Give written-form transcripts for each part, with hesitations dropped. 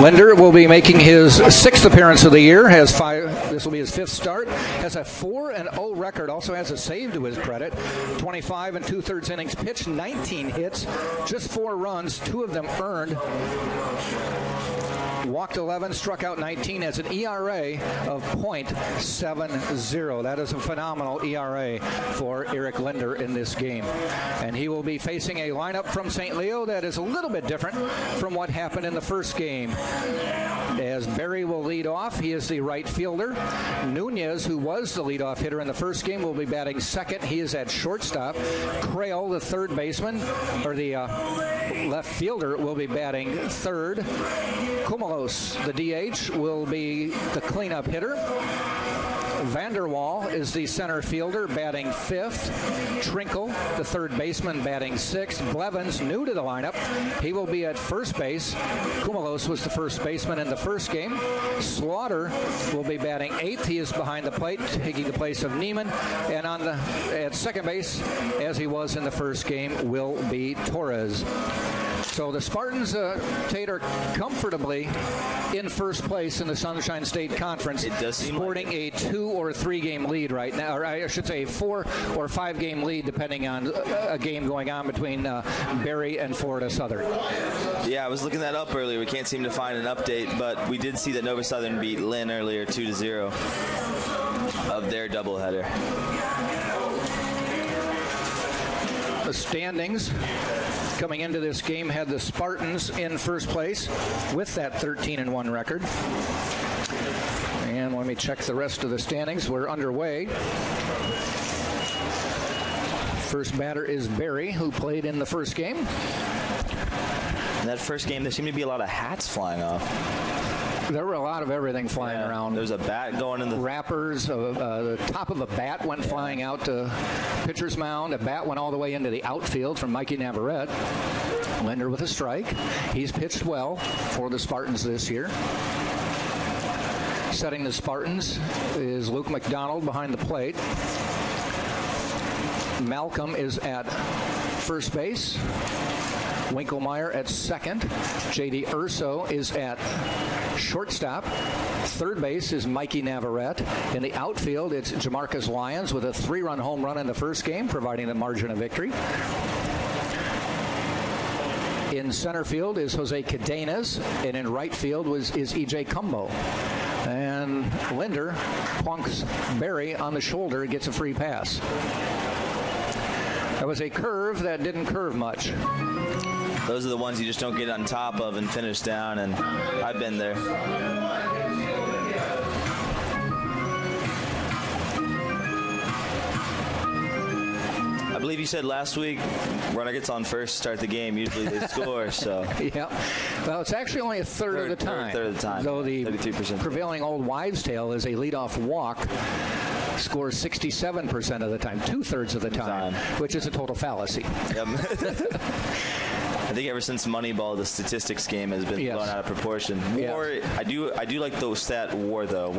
Linder will be making his sixth appearance of the year. This will be his fifth start. Has a 4-0 record. Also has a save to his credit. 25 and 2/3 innings pitched, 19 hits, just 4 runs, 2 of them earned. Walked 11, struck out 19, has an ERA of .70. That is a phenomenal ERA for Eric Linder in this game. And he will be facing a lineup from St. Leo that is a little bit different from what happened in the first game. As Barry will lead off, he is the right fielder. Nunez, who was the leadoff hitter in the first game, will be batting second. He is at shortstop. Crail, the third baseman, or the left fielder, will be batting third. Kumalos, the DH, will be the cleanup hitter. Vanderwall is the center fielder, batting fifth. Trinkle, the third baseman, batting sixth. Blevins, new to the lineup, he will be at first base. Kumalos was the first baseman in the first game. Slaughter will be batting eighth. He is behind the plate, taking the place of Neiman. And at second base, as he was in the first game, will be Torres. So the Spartans, Tate, are comfortably in first place in the Sunshine State Conference, sporting a 2 or 3 game lead right now, or I should say 4 or 5 game lead, depending on a game going on between Berry and Florida Southern. Yeah, I was looking that up earlier. We can't seem to find an update, but we did see that Nova Southern beat Lynn earlier 2-0 of their doubleheader. The standings coming into this game had the Spartans in first place with that 13-1 record. And let me check the rest of the standings. We're underway. First batter is Barry, who played in the first game. In that first game, there seemed to be a lot of hats flying off. There were a lot of everything flying around. There's a bat going in the wrappers. The top of a bat went flying out to pitcher's mound. A bat went all the way into the outfield from Mikey Navarrete. Linder with a strike. He's pitched well for the Spartans this year. Setting the Spartans is Luke McDonald behind the plate. Malcolm is at first base. Winkelmeyer at second. J.D. Urso is at shortstop. Third base is Mikey Navarrete. In the outfield, it's Jamarcus Lyons with a 3-run home run in the first game, providing the margin of victory. In center field is Jose Cadenas, and in right field is E.J. Cumbo. And Linder plunks Barry on the shoulder, gets a free pass. That was a curve that didn't curve much. Those are the ones you just don't get on top of and finish down, and I've been there. I believe you said last week, runner gets on first, start the game. Usually they score, so. Yeah. Well, it's actually only a third of the time. Third of the time. Though the 33%. prevailing old wives' tale is a leadoff walk scores 67% of the time, 2/3 of the time, which is a total fallacy. Yep. I think ever since Moneyball, the statistics game has been blown out of proportion. WAR, I do like the stat WAR though.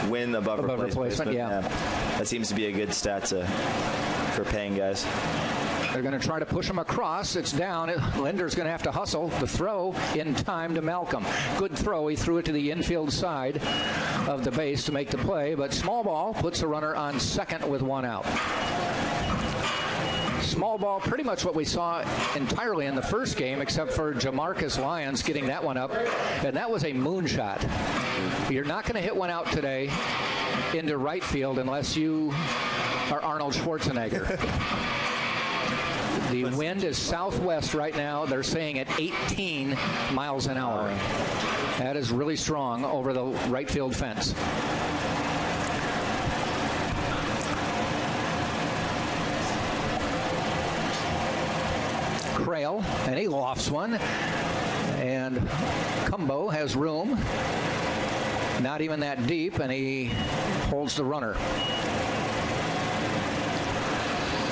Win above replacement. Yeah, that seems to be a good stat for paying guys. They're going to try to push him across. It's down. Linder's going to have to hustle. The throw in time to Malcolm. Good throw. He threw it to the infield side of the base to make the play, but small ball puts the runner on second with 1 out. Small ball, pretty much what we saw entirely in the first game, except for Jamarcus Lyons getting that one up, and that was a moonshot. You're not going to hit one out today into right field unless you are Arnold Schwarzenegger. The wind is southwest right now. They're saying at 18 miles an hour. That is really strong over the right field fence. Crail, and he lofts one. And Cumbo has room. Not even that deep, and he holds the runner.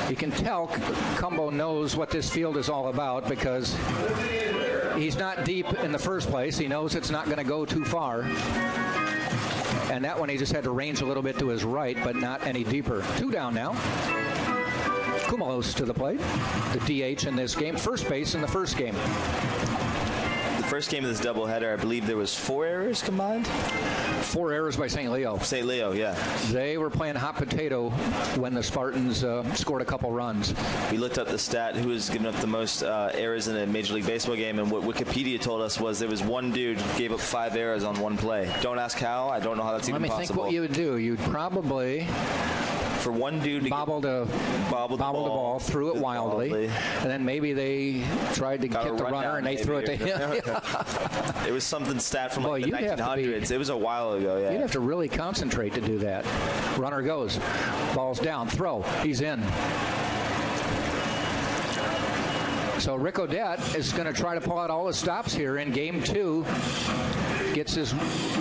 You can tell Cumbo knows what this field is all about because he's not deep in the first place. He knows it's not going to go too far. And that one he just had to range a little bit to his right, but not any deeper. 2 down now. Kumalos to the plate. The DH in this game. First base in the first game. The first game of this doubleheader, I believe there was 4 errors combined. 4 errors by St. Leo. St. Leo, yeah. They were playing hot potato when the Spartans scored a couple runs. We looked up the stat who was giving up the most errors in a Major League Baseball game, and what Wikipedia told us was there was one dude who gave up 5 errors on one play. Don't ask how. I don't know how that's even possible. Let me think what you would do. You'd probably... For one dude to bobbled the ball, threw it wildly, and then maybe they tried to hit the runner and they threw it to him. It was something stat from like the 1900s. It was a while ago, yeah. You'd have to really concentrate to do that. Runner goes, ball's down, throw, he's in. So Rick Odette is going to try to pull out all the stops here in game 2.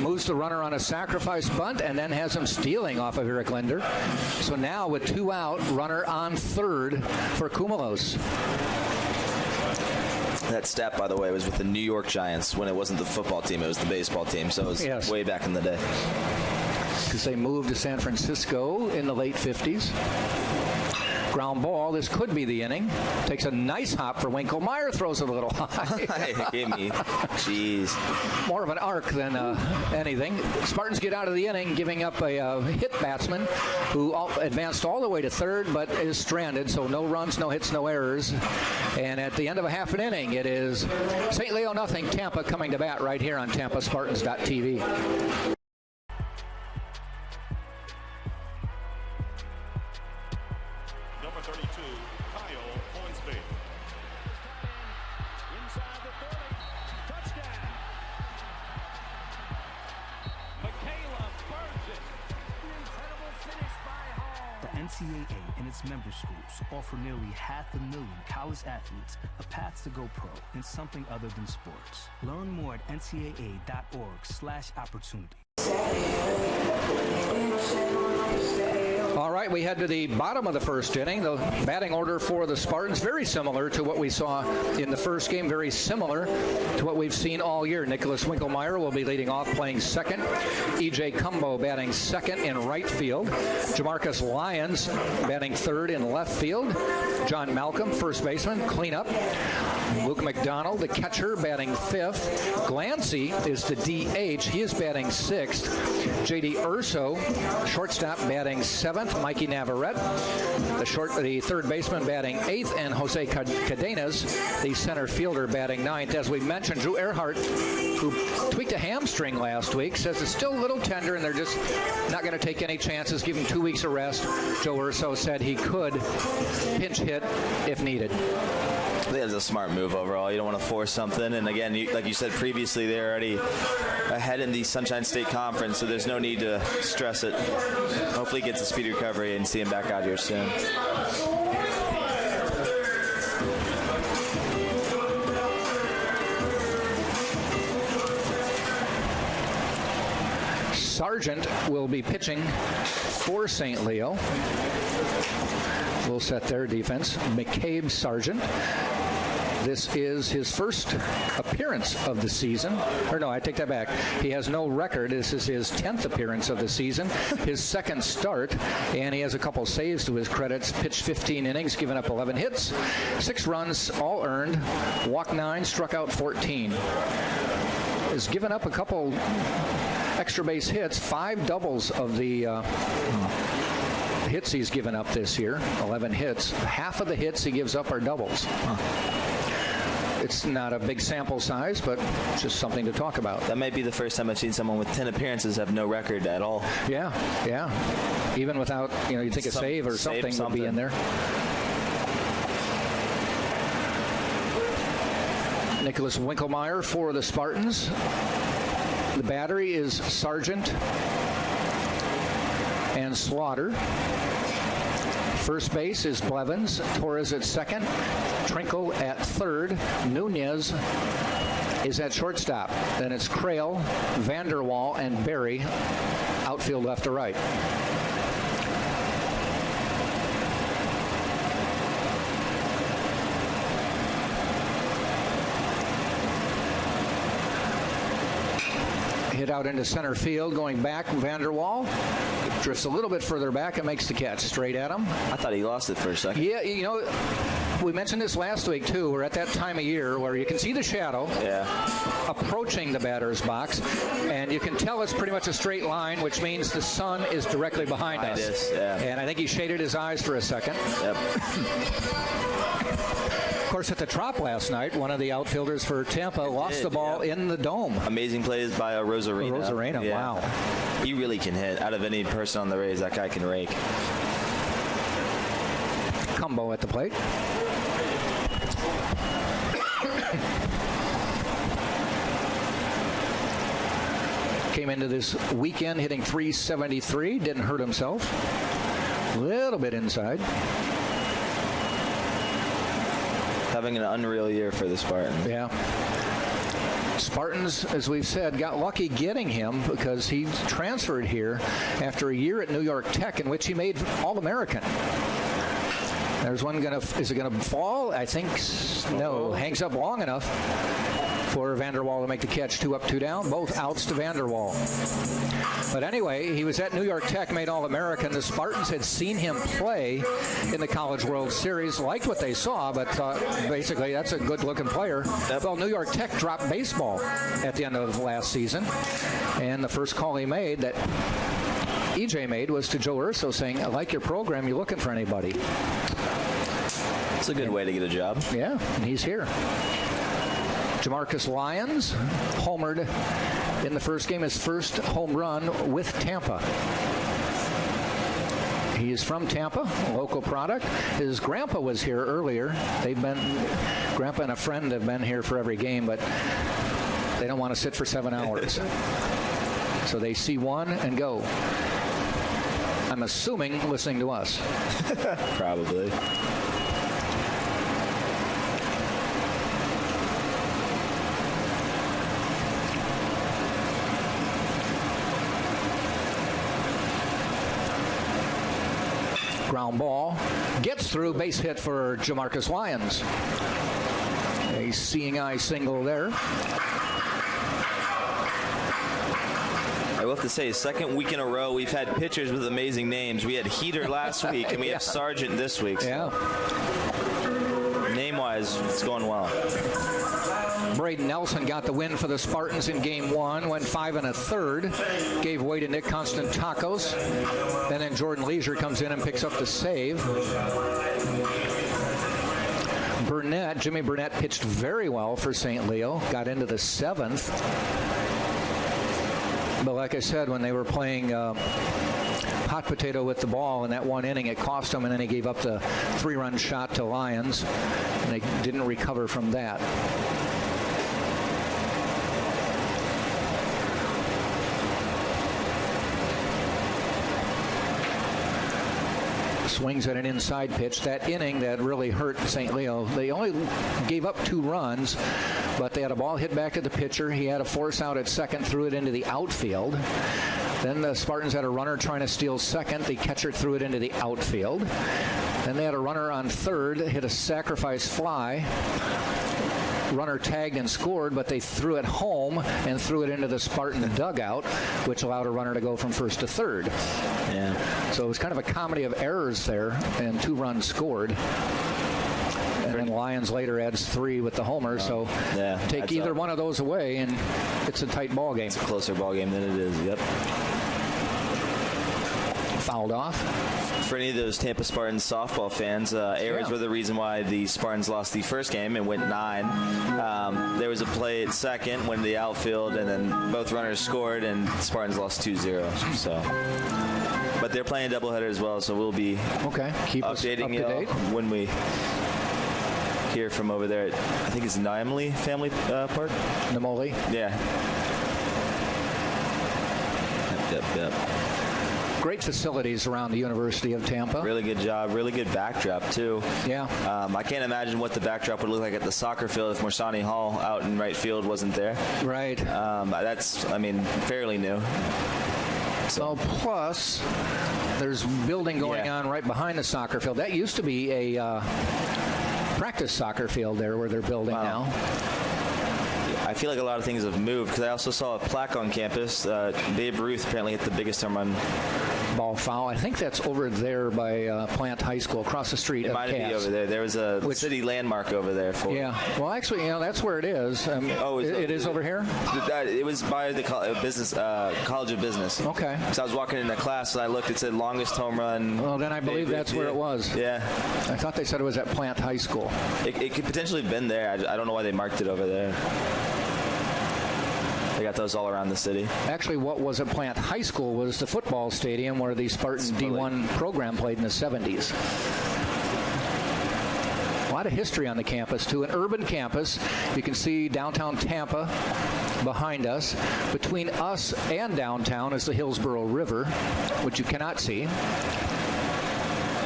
Moves the runner on a sacrifice bunt and then has him stealing off of Eric Linder. So now with 2 out, runner on third for Kumalos. That stat, by the way, was with the New York Giants when it wasn't the football team, it was the baseball team. So it was way back in the day. Because they moved to San Francisco in the late 50s. Ground ball. This could be the inning. Takes a nice hop for Winkelmeyer. Throws it a little high. Give me. Jeez. More of an arc than anything. Spartans get out of the inning, giving up a hit batsman who advanced all the way to third, but is stranded. So no runs, no hits, no errors. And at the end of a half an inning, it is St. Leo nothing. Tampa coming to bat right here on TampaSpartans.tv. NCAA and its member schools offer nearly 500,000 college athletes a path to go pro in something other than sports. Learn more at ncaa.org/opportunity. All right, we head to the bottom of the first inning. The batting order for the Spartans, very similar to what we saw in the first game, very similar to what we've seen all year. Nicholas Winkelmeyer will be leading off, playing second. E.J. Cumbo batting second in right field. Jamarcus Lyons batting third in left field. John Malcolm, first baseman, cleanup. Luke McDonald, the catcher, batting fifth. Glancy is the DH. He is batting sixth. J.D. Urso, shortstop, batting seventh. Mikey Navarrete, the third baseman, batting eighth. And Jose Cadenas, the center fielder, batting ninth. As we mentioned, Drew Earhart, who tweaked a hamstring last week, says it's still a little tender and they're just not going to take any chances, give him 2 weeks of rest. Joe Urso said he could pinch hit if needed. I think that's a smart move overall. You don't want to force something. And again, like you said previously, they're already ahead in the Sunshine State Conference, so there's no need to stress it. Hopefully he gets a speedy recovery and see him back out here soon. Sargent will be pitching for St. Leo. Will set their defense. McCabe Sargent. This is his first appearance of the season. Or no, I take that back. He has no record. This is his 10th appearance of the season, his second start, and he has a couple saves to his credits. Pitched 15 innings, given up 11 hits, 6 runs, all earned, walked 9, struck out 14. Has given up a couple extra base hits, 5 doubles of the hits he's given up this year, 11 hits. Half of the hits he gives up are doubles. It's not a big sample size, but just something to talk about. That might be the first time I've seen someone with 10 appearances have no record at all. Yeah. Even without, you'd think a save or something would be in there. Nicholas Winkelmeyer for the Spartans. The battery is Sargent and Slaughter. First base is Blevins. Torres at second. Trinkle at third. Nunez is at shortstop. Then it's Crail, Vanderwall, and Berry. Outfield left to right. Hit out into center field, going back. Vanderwall drifts a little bit further back and makes the catch straight at him. I thought he lost it for a second. Yeah, you know, we mentioned this last week, too. We're at that time of year where you can see the shadow approaching the batter's box, and you can tell it's pretty much a straight line, which means the sun is directly behind us. And I think he shaded his eyes for a second. Yep. Of course, at the Trop last night, one of the outfielders for Tampa lost the ball in the dome. Amazing plays by Rosarena. Rosarena, wow. He really can hit. Out of any person on the Rays, that guy can rake. Cumbo at the plate. Came into this weekend hitting .373. Didn't hurt himself. A little bit inside. Having an unreal year for the Spartans. Yeah. Spartans, as we've said, got lucky getting him because he transferred here after a year at New York Tech in which he made All-American. There's one is it going to fall? I think no. Hangs up long enough for Vanderwall to make the catch. 2 up, 2 down. Both outs to Vanderwall. But anyway, he was at New York Tech, made All-American. The Spartans had seen him play in the College World Series, liked what they saw, but thought basically that's a good-looking player. Well, New York Tech dropped baseball at the end of last season, and the first call he made that EJ made was to Joe Urso saying, I like your program. You looking for anybody? It's a good way to get a job. Yeah, and he's here. Jamarcus Lyons homered in the first game, his first home run with Tampa. He is from Tampa, a local product. His grandpa was here earlier. Grandpa and a friend have been here for every game, but they don't want to sit for 7 hours. So they see one and go. I'm assuming listening to us. Probably. Ground ball. Gets through. Base hit for Jamarcus Lyons. A seeing eye single there. I will have to say, second week in a row, we've had pitchers with amazing names. We had Heater last week, and we have Sargent this week. So. Yeah. Name-wise, it's going well. Braden Nelson got the win for the Spartans in Game 1. Went 5 1/3. Gave way to Nick Constantakos. And then Jordan Leisure comes in and picks up the save. Jimmy Burnett pitched very well for St. Leo. Got into the 7th. But like I said, when they were playing hot potato with the ball in that one inning, it cost him, and then he gave up the 3-run shot to Lyons, and they didn't recover from that. Swings at an inside pitch. That inning that really hurt St. Leo. They only gave up 2 runs, but they had a ball hit back to the pitcher. He had a force out at second, threw it into the outfield. Then the Spartans had a runner trying to steal second. The catcher threw it into the outfield. Then they had a runner on third, hit a sacrifice fly. Runner tagged and scored, but they threw it home and threw it into the Spartan dugout, which allowed a runner to go from first to third. Yeah. So it was kind of a comedy of errors there, and 2 runs scored. And then Lyons later adds 3 with the homer. So take either one of those away, and it's a tight ball game. It's a closer ball game than it is. Yep. Fouled off. For any of those Tampa Spartans softball fans, errors were the reason why the Spartans lost the first game and went 9. There was a play at second when the outfield, and then both runners scored, and the Spartans lost 2-0. So, but they're playing a doubleheader as well, so we'll be keep updating you when we hear from over there at, I think it's Nimley Family Park. Nimoli. Yeah. Yep. Great facilities around the University of Tampa. Really good job. Really good backdrop, too. Yeah. I can't imagine what the backdrop would look like at the soccer field if Morsani Hall out in right field wasn't there. Right. That's, fairly new. So plus, there's building going on right behind the soccer field. That used to be a practice soccer field there where they're building now. feel like a lot of things have moved because I also saw a plaque on campus. Babe Ruth apparently hit the biggest home run. Ball foul. I think that's over there by Plant High School, across the street. It might be over there. There was a city landmark over there for. Yeah. Well, actually, that's where it is. It is over here. It was by the College of Business. Okay. So I was walking into class and I looked. It said longest home run. Well, then I believe that's where it was. Yeah. I thought they said it was at Plant High School. It could potentially have been there. I don't know why they marked it over there. They got those all around the city. Actually, what was at Plant High School was the football stadium where the Spartan D1 program played in the 70s. A lot of history on the campus, too. An urban campus. You can see downtown Tampa behind us. Between us and downtown is the Hillsborough River, which you cannot see.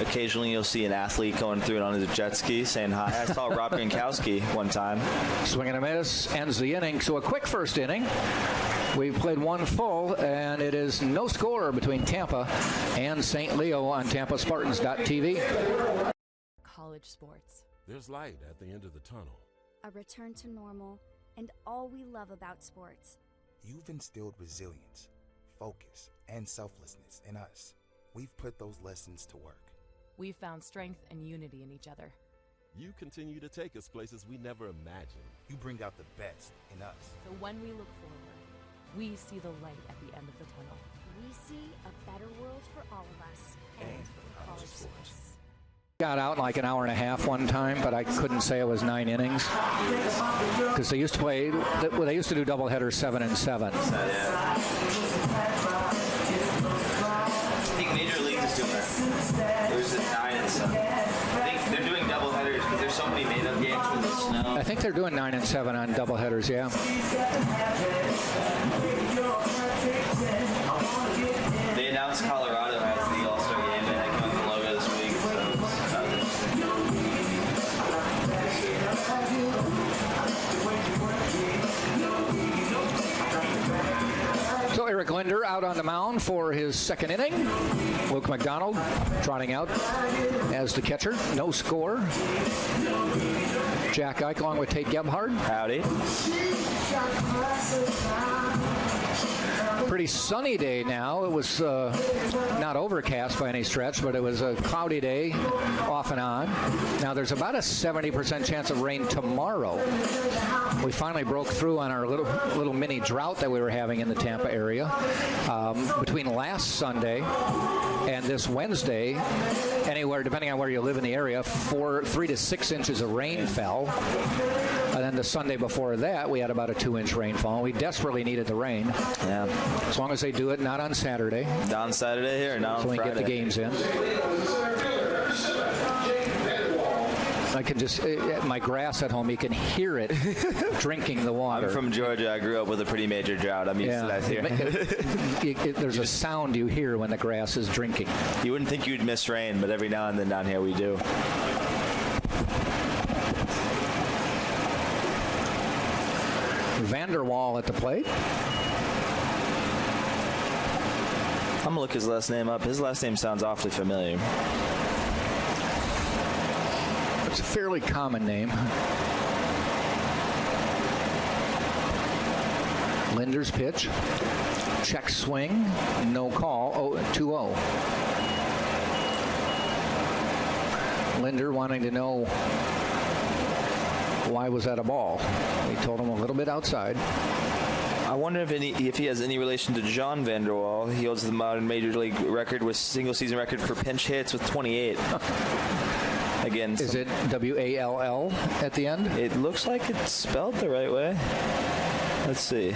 Occasionally you'll see an athlete going through it on his jet ski saying hi. I saw Rob Gronkowski one time. Swing and a miss ends the inning. So a quick first inning. We've played one full, and it is no score between Tampa and St. Leo on TampaSpartans.tv. College sports. There's light at the end of the tunnel. A return to normal and all we love about sports. You've instilled resilience, focus, and selflessness in us. We've put those lessons to work. We've found strength and unity in each other. You continue to take us places we never imagined. You bring out the best in us. So when we look forward, we see the light at the end of the tunnel. We see a better world for all of us and for college sports. Got out in like an hour and a half one time, but I couldn't say it was 9 innings because they used to play. They used to do doubleheaders 7 and 7. There's a 9 and 7. I think they're doing doubleheaders because there's so many made-up games with the snow. I think they're doing 9 and 7 on doubleheaders, yeah. They announced Colorado has the All-Star game and I got the logo this week. So Eric Linder out on the mound for his second inning. Luke McDonald trotting out as the catcher. No score. Jack Ike along with Tate Gebhard. Howdy. Pretty sunny day now. It was not overcast by any stretch, but it was a cloudy day off and on. Now there's about a 70% chance of rain tomorrow. We finally broke through on our little mini drought that we were having in the Tampa area. Between last Sunday and this Wednesday, anywhere, depending on where you live in the area, 3 to 6 inches of rain fell. And then the Sunday before that, we had about a 2-inch rainfall. We desperately needed the rain. Yeah. As long as they do it, not on Saturday. Not on Saturday here, not on Friday. So we can get the games in. I can just, my grass at home, you can hear it drinking the water. I'm from Georgia. I grew up with a pretty major drought. I'm used to that here. There's a sound you hear when the grass is drinking. You wouldn't think you'd miss rain, but every now and then down here we do. Vanderwall at the plate. I'm going to look his last name up. His last name sounds awfully familiar. It's a fairly common name. Linder's pitch. Check swing. No call. 2-0. Linder wanting to know why was that a ball. He told him a little bit outside. I wonder if he has any relation to John Vanderwall. He holds the modern major league record with single-season record for pinch hits with 28. Again, is it W-A-L-L at the end? It looks like it's spelled the right way. Let's see.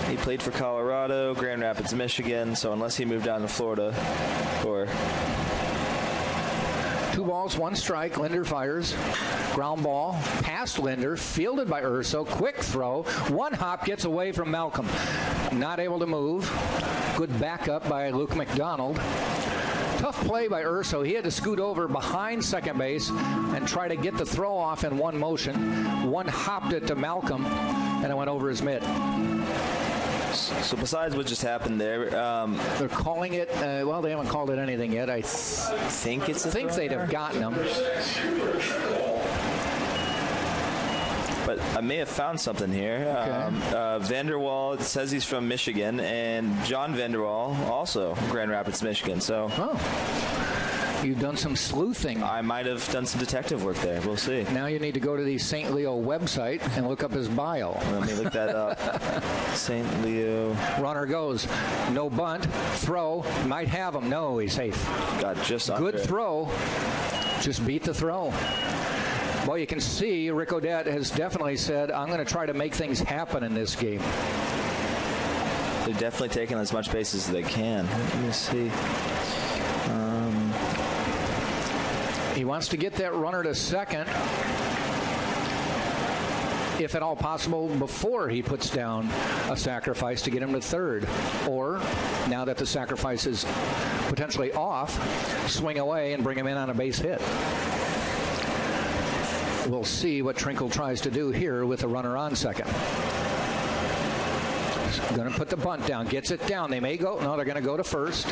He played for Colorado, Grand Rapids, Michigan, so unless he moved down to Florida or... 2 balls, 1 strike. Linder fires. Ground ball past Linder, fielded by Urso. Quick throw. 1 hop gets away from Malcolm. Not able to move. Good backup by Luke McDonald. Tough play by Urso. He had to scoot over behind second base and try to get the throw off in one motion. 1 hopped it to Malcolm, and it went over his mitt. So besides what just happened there, they're calling it. Well, they haven't called it anything yet. I think it's. Think they'd have gotten him. but I may have found something here. Okay. Vanderwall, it says he's from Michigan, and John Vanderwall, also Grand Rapids, Michigan. So. Oh. You've done some sleuthing. I might have done some detective work there. We'll see. Now you need to go to the St. Leo website and look up his bio. Let me look that up. St. Leo. Runner goes. No bunt. Throw. Might have him. No, he's safe. Got just good under. Throw. Just beat the throw. Well, you can see Rick Odette has definitely said, I'm going to try to make things happen in this game. They're definitely taking as much base as they can. Let me see. He wants to get that runner to second, if at all possible, before he puts down a sacrifice to get him to third. Or, now that the sacrifice is potentially off, swing away and bring him in on a base hit. We'll see what Trinkle tries to do here with a runner on second. Going to put the bunt down. Gets it down. They may go. No, they're going to go to first.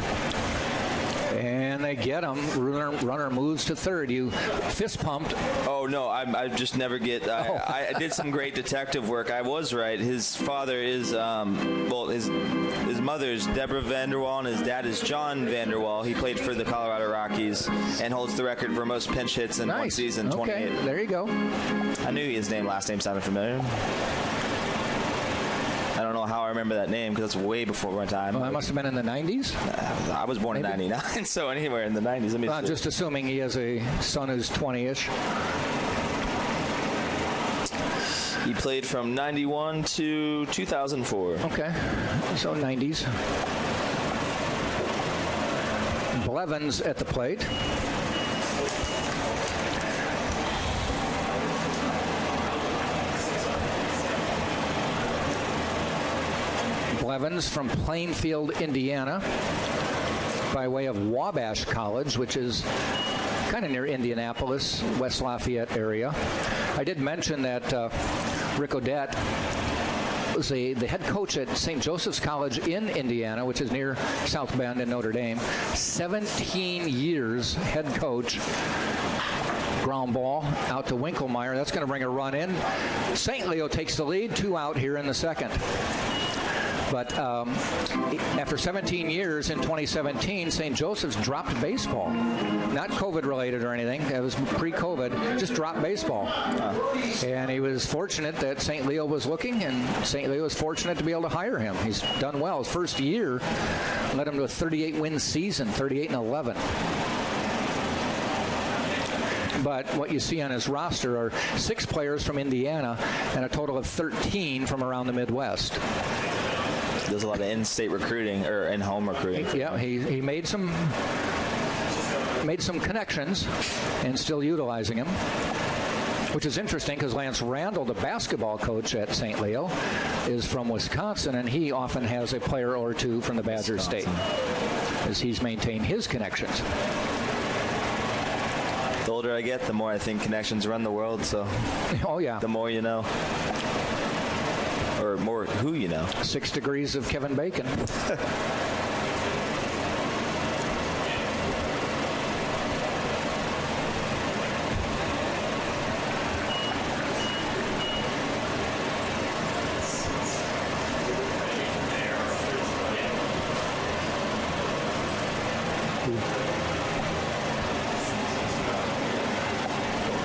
And they get him. Runner moves to third. You fist pumped. Oh, no. I just never get. I did some great detective work. I was right. His father is, his mother is Deborah Vanderwall, and his dad is John Vanderwall. He played for the Colorado Rockies and holds the record for most pinch hits in one season, 28. Okay, there you go. I knew his last name sounded familiar. I don't know how I remember that name because that's way before my time. Well, that must have been in the 90s? I was born in 99, so anywhere in the 90s. Just assuming he has a son who's 20-ish. He played from 91 to 2004. Okay, so 90s. Blevins at the plate. Blevins from Plainfield, Indiana, by way of Wabash College, which is kind of near Indianapolis, West Lafayette area. I did mention that Rick Odette was the head coach at St. Joseph's College in Indiana, which is near South Bend in Notre Dame. 17 years head coach. Ground ball out to Winkelmeyer. That's going to bring a run in. St. Leo takes the lead, 2 out here in the second. But after 17 years in 2017, St. Joseph's dropped baseball. Not COVID-related or anything. It was pre-COVID. Just dropped baseball. And he was fortunate that St. Leo was looking, and St. Leo was fortunate to be able to hire him. He's done well. His first year led him to a 38-win season, 38-11. But what you see on his roster are 6 players from Indiana and a total of 13 from around the Midwest. Does a lot of in-state recruiting or in-home recruiting. Yeah, he made some connections and still utilizing them, which is interesting because Lance Randall, the basketball coach at St. Leo, is from Wisconsin, and he often has a player or two from the Badger State as he's maintained his connections. The older I get, the more I think connections run the world, so oh yeah, the more you know. Or more who you know. 6 degrees of Kevin Bacon.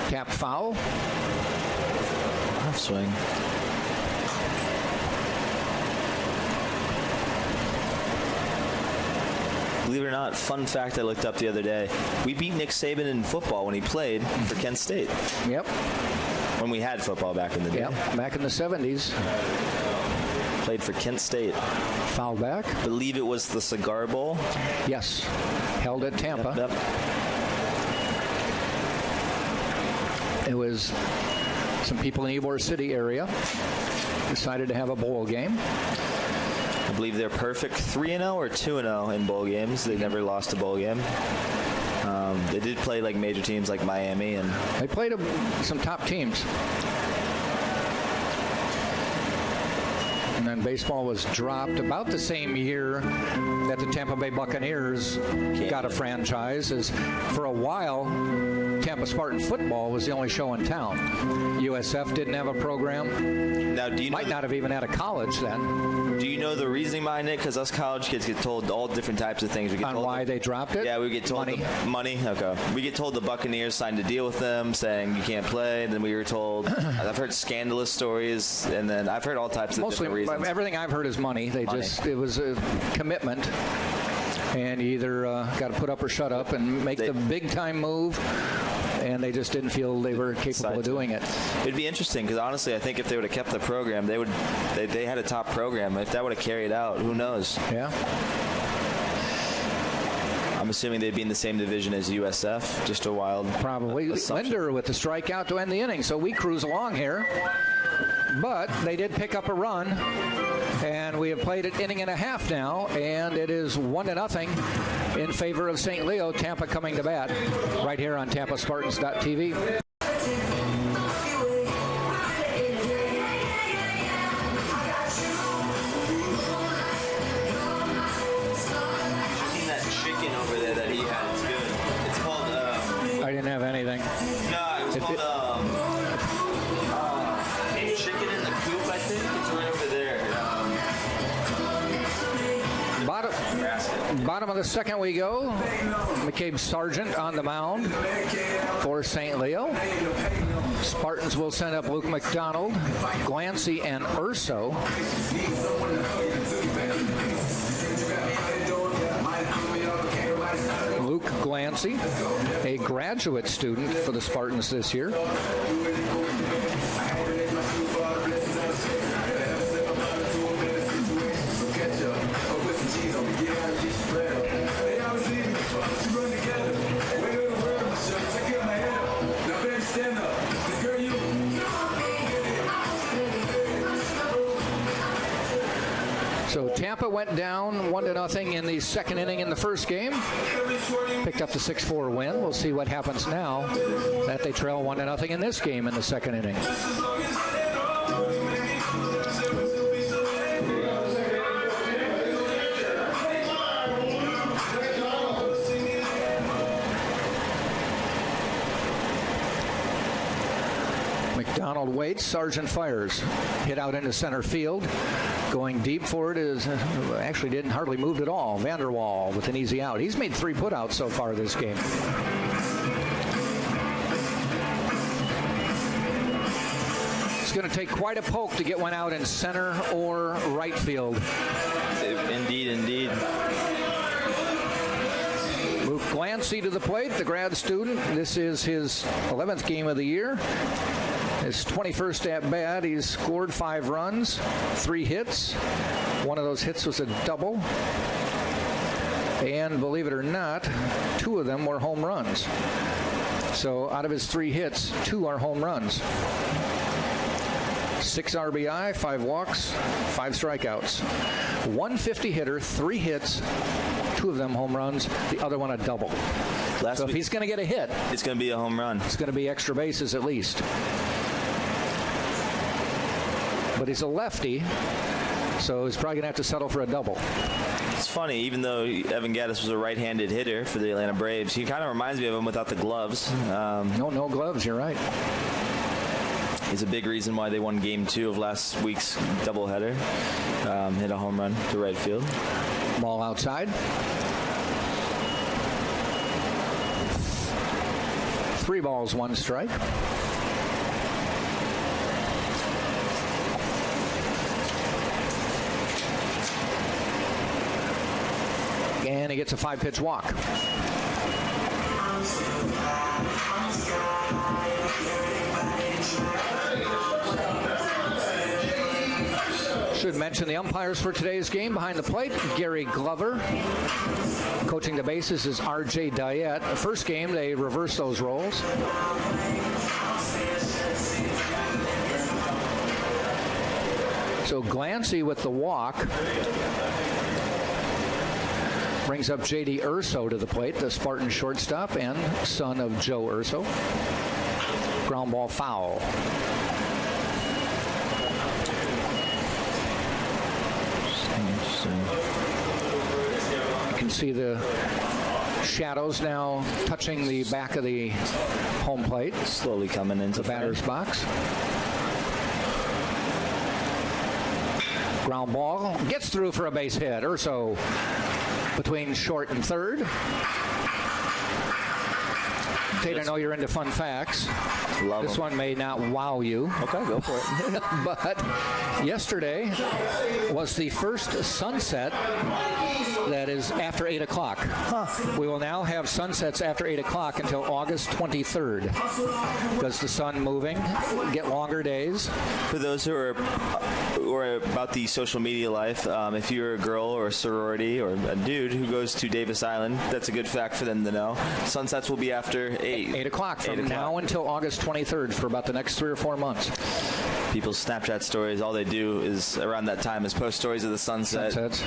Cap foul. Off swing. Believe it or not, fun fact I looked up the other day. We beat Nick Saban in football when he played for Kent State. Yep. When we had football back in the day. Yep, back in the 70s. Played for Kent State. Foul back. Believe it was the Cigar Bowl. Yes. Held at Tampa. Yep. It was some people in the Ybor City area decided to have a bowl game. I believe they're perfect 3-0 or 2-0 in bowl games. They never lost a bowl game. They did play like major teams like Miami, and they played some top teams. And And baseball was dropped about the same year that the Tampa Bay Buccaneers got a franchise. As for a while, Tampa Spartan football was the only show in town. USF didn't have a program. Now, do you might not have even had a college then? Do you know the reasoning behind it? Because us college kids get told all different types of things. We get on told why they dropped it? Yeah, we get told money. Okay. We get told the Buccaneers signed a deal with them saying you can't play. Then we were told, I've heard scandalous stories, and then I've heard all types of different reasons. Everything I've heard is money. It was a commitment. And you either got to put up or shut up and make the big-time move, and they just didn't feel they were capable of doing it. It'd be interesting because, honestly, I think if they would have kept the program, they had a top program. If that would have carried out, who knows? Yeah. I'm assuming they'd be in the same division as USF. Just a wild probably. Linder with the strikeout to end the inning, so we cruise along here. But they did pick up a run, and we have played an inning and a half now, and it is 1-0 in favor of St. Leo. Tampa coming to bat right here on TampaSpartans.tv. I didn't have anything. No, it was called chicken in the coop, I think. It's right over there. Bottom of the second we go. McCabe Sargent on the mound for St. Leo. Spartans will send up Luke McDonald, Glancy, and Urso. Luke Glancy, a graduate student for the Spartans this year. So Tampa went down 1-0 in the second inning in the first game. Picked up the 6-4 win. We'll see what happens now that they trail 1-0 in this game in the second inning. McDonald waits. Sargent fires. Hit out into center field. Going deep for it is actually didn't hardly move at all. Vanderwall with an easy out. He's made 3 putouts so far this game. It's going to take quite a poke to get one out in center or right field. Indeed. Luke Glancy to the plate, the grad student. This is his 11th game of the year. His 21st at bat. He's scored 5 runs, 3 hits. One of those hits was a double. And believe it or not, 2 of them were home runs. So out of his 3 hits, 2 are home runs. 6 RBI, 5 walks, 5 strikeouts. 150 hitter, 3 hits, 2 of them home runs, the other one a double. So if he's going to get a hit, it's going to be a home run. It's going to be extra bases at least. But he's a lefty, so he's probably going to have to settle for a double. It's funny, even though Evan Gaddis was a right-handed hitter for the Atlanta Braves, he kind of reminds me of him without the gloves. No gloves, you're right. He's a big reason why they won Game 2 of last week's doubleheader. Hit a home run to right field. Ball outside. 3 balls, 1 strike. And he gets a 5-pitch walk. Should mention the umpires for today's game. Behind the plate, Gary Glover. Coaching the bases is R.J. Diet. The first game, they reversed those roles. So Glancy with the walk. Brings up J.D. Urso to the plate, the Spartan shortstop and son of Joe Urso. Ground ball foul. can see the shadows now touching the back of the home plate. Slowly coming into the batter's box. Ground ball gets through for a base hit. Urso between short and third. Tate, I know you're into fun facts. Love this them. One may not wow you. Okay, go for it. But yesterday was the first sunset that is after 8 o'clock. We will now have sunsets after 8 o'clock until August 23rd. Does the sun moving get longer days? For those who are about the social media life, if you're a girl or a sorority or a dude who goes to Davis Island, that's a good fact for them to know. Sunsets will be after 8 o'clock from now until August 23rd for about the next 3 or 4 months. People's Snapchat stories, all they do is around that time is post stories of the sunset. Sunsets.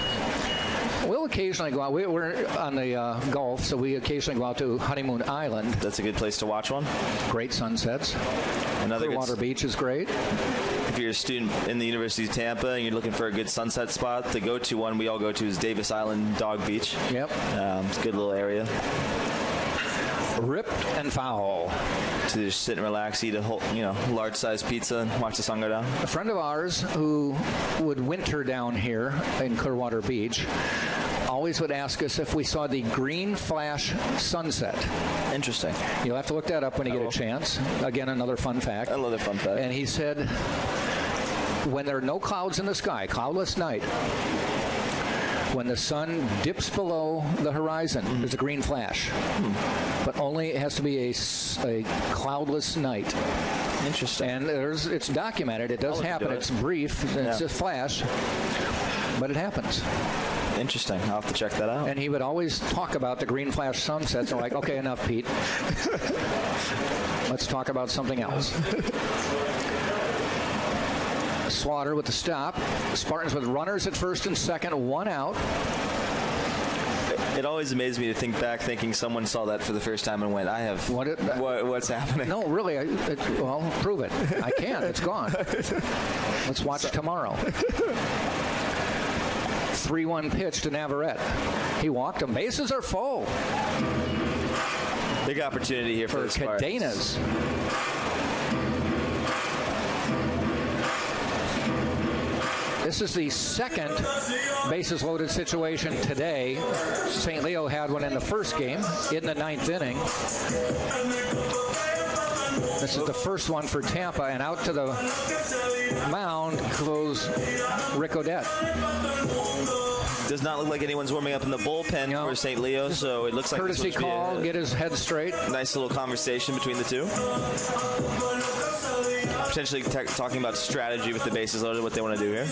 We'll occasionally go out. We're on the Gulf, so we occasionally go out to Honeymoon Island. That's a good place to watch one. Great sunsets. Clearwater Beach is great. If you're a student in the University of Tampa and you're looking for a good sunset spot, the go-to one we all go to is Davis Island Dog Beach. Yep. It's a good little area. Ripped and foul. To just sit and relax, eat a whole, large-sized pizza and watch the sun go down. A friend of ours who would winter down here in Clearwater Beach always would ask us if we saw the green flash sunset. Interesting. You'll have to look that up when you get a chance. Again, another fun fact. Another fun fact. And he said, when there are no clouds in the sky, cloudless night, when the sun dips below the horizon, there's a green flash. But only it has to be a cloudless night. Interesting. And it's documented. It does happen. It's brief. It's a flash. But it happens. Interesting. I'll have to check that out. And he would always talk about the green flash sunsets. I'm like, okay, enough, Pete. Let's talk about something else. Slaughter with the stop. Spartans with runners at first and second, 1 out. It always amazed me to think back, thinking someone saw that for the first time and went, what's happening? No, really. Well, prove it. I can't. It's gone. Let's watch tomorrow. 3-1 pitch to Navarrete. He walked him. Bases are full. Big opportunity here for the Cadenas. This is the second bases loaded situation today. St. Leo had one in the first game in the 9th inning. This is the first one for Tampa, and out to the mound goes Rick Odette. Does not look like anyone's warming up in the bullpen for St. Leo, so it looks like courtesy call, get his head straight. Nice little conversation between the two. Potentially talking about strategy with the bases loaded, what they want to do here.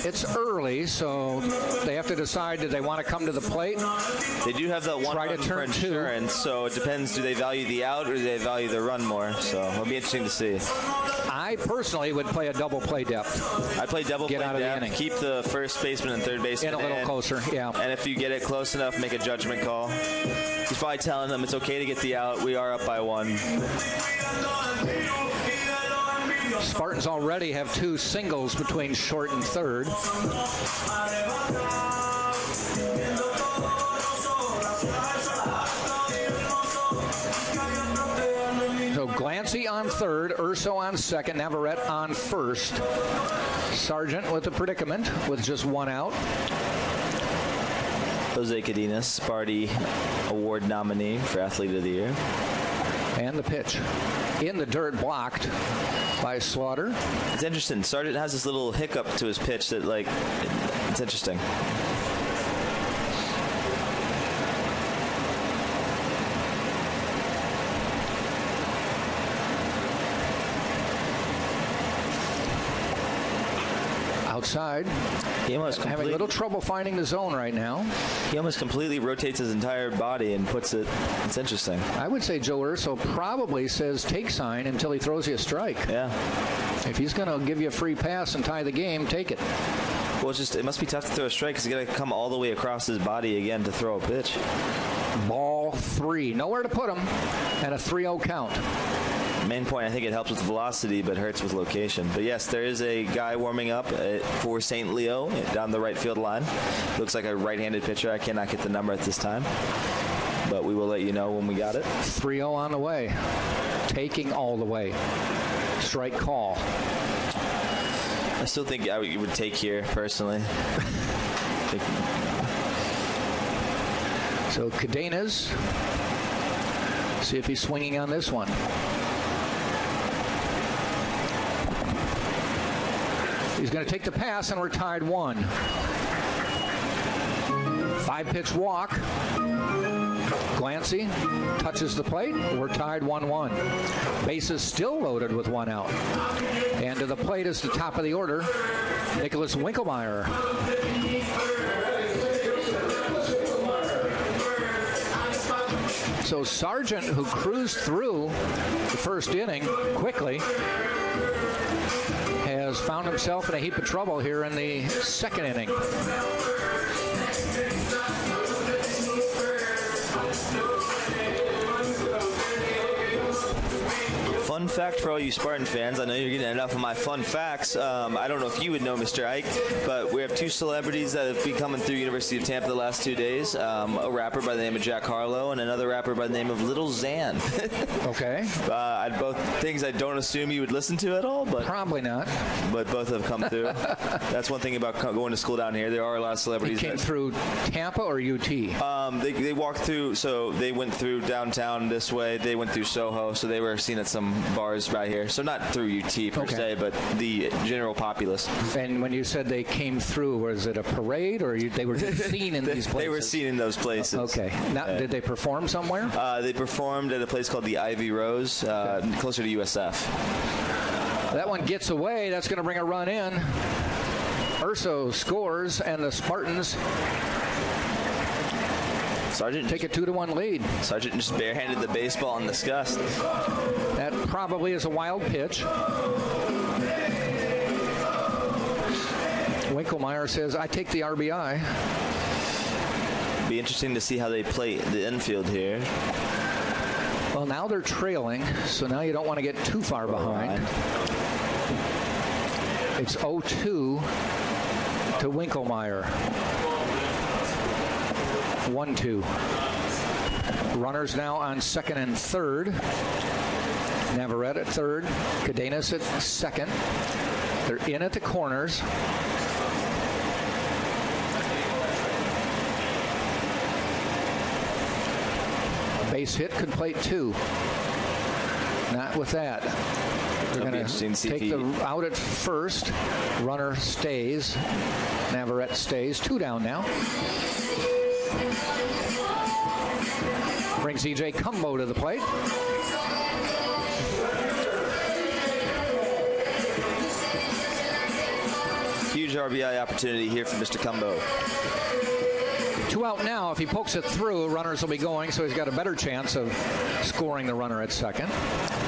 It's early, so they have to decide, do they want to come to the plate? They do have that one run for insurance, so it depends, do they value the out or do they value the run more? So it'll be interesting to see. I personally would play a double play depth. I'd play double play depth, keep the first baseman and third baseman in a little closer, yeah. And if you get it close enough, make a judgment call. He's probably telling them it's okay to get the out. We are up by 1. Spartans already have 2 singles between short and third. So Glancy on third, Urso on second, Navarrete on first. Sargent with a predicament with just 1 out. Jose Cadenas, Sparty Award nominee for Athlete of the Year. And the pitch. In the dirt, blocked by Slaughter. It's interesting. Sargent has this little hiccup to his pitch that, it's interesting. Outside. He almost having a little trouble finding the zone right now. He almost completely rotates his entire body and puts it. It's interesting. I would say Joe Urso probably says take sign until he throws you a strike. Yeah. If he's going to give you a free pass and tie the game, take it. Well, it must be tough to throw a strike because he's got to come all the way across his body again to throw a pitch. Ball 3. Nowhere to put him. And a 3-0 count. Main point, I think it helps with velocity, but hurts with location. But yes, there is a guy warming up for St. Leo down the right field line. Looks like a right-handed pitcher. I cannot get the number at this time, but we will let you know when we got it. 3-0 on the way. Taking all the way. Strike call. I still think I would take here, personally. So Cadenas. See if he's swinging on this one. He's going to take the pass, and we're tied 1. 5-pitch walk. Glancy touches the plate. We're tied 1-1. Bases still loaded with 1 out. And to the plate is the top of the order, Nicholas Winkelmeyer. So Sargent, who cruised through the first inning quickly, has found himself in a heap of trouble here in the second inning. Fun fact for all you Spartan fans. I know you're getting enough of my fun facts. I don't know if you would know, Mr. Ike, but we have 2 celebrities that have been coming through University of Tampa the last 2 days. A rapper by the name of Jack Harlow and another rapper by the name of Little Xan. Okay. Both things I don't assume you would listen to at all, but probably not. But both have come through. That's one thing about going to school down here. There are a lot of celebrities. They came through Tampa or UT? They walked through, so they went through downtown this way. They went through Soho, so they were seen at some bars right here. So not through UT per se, but the general populace. And when you said they came through, was it a parade or they were just seen in these places? They were seen in those places. Okay. Now, did they perform somewhere? They performed at a place called the Ivy Rose, closer to USF. That one gets away. That's going to bring a run in. Urso scores, and the Spartans Sargent take a 2-1 lead. Sargent just barehanded the baseball in disgust. That probably is a wild pitch. Winkelmeyer says, I take the RBI. Be interesting to see how they play the infield here. Well, now they're trailing, so now you don't want to get too far behind. It's 0-2 to Winkelmeyer. 1-2. Runners now on second and third. Navarrete at third. Cadenas at second. They're in at the corners. Base hit could plate 2. Not with that. They're going to take the out at first. Runner stays. Navarrete stays. 2 down now. Brings E.J. Cumbo to the plate. Huge RBI opportunity here for Mr. Cumbo. 2 out now. If he pokes it through, runners will be going, so he's got a better chance of scoring the runner at second.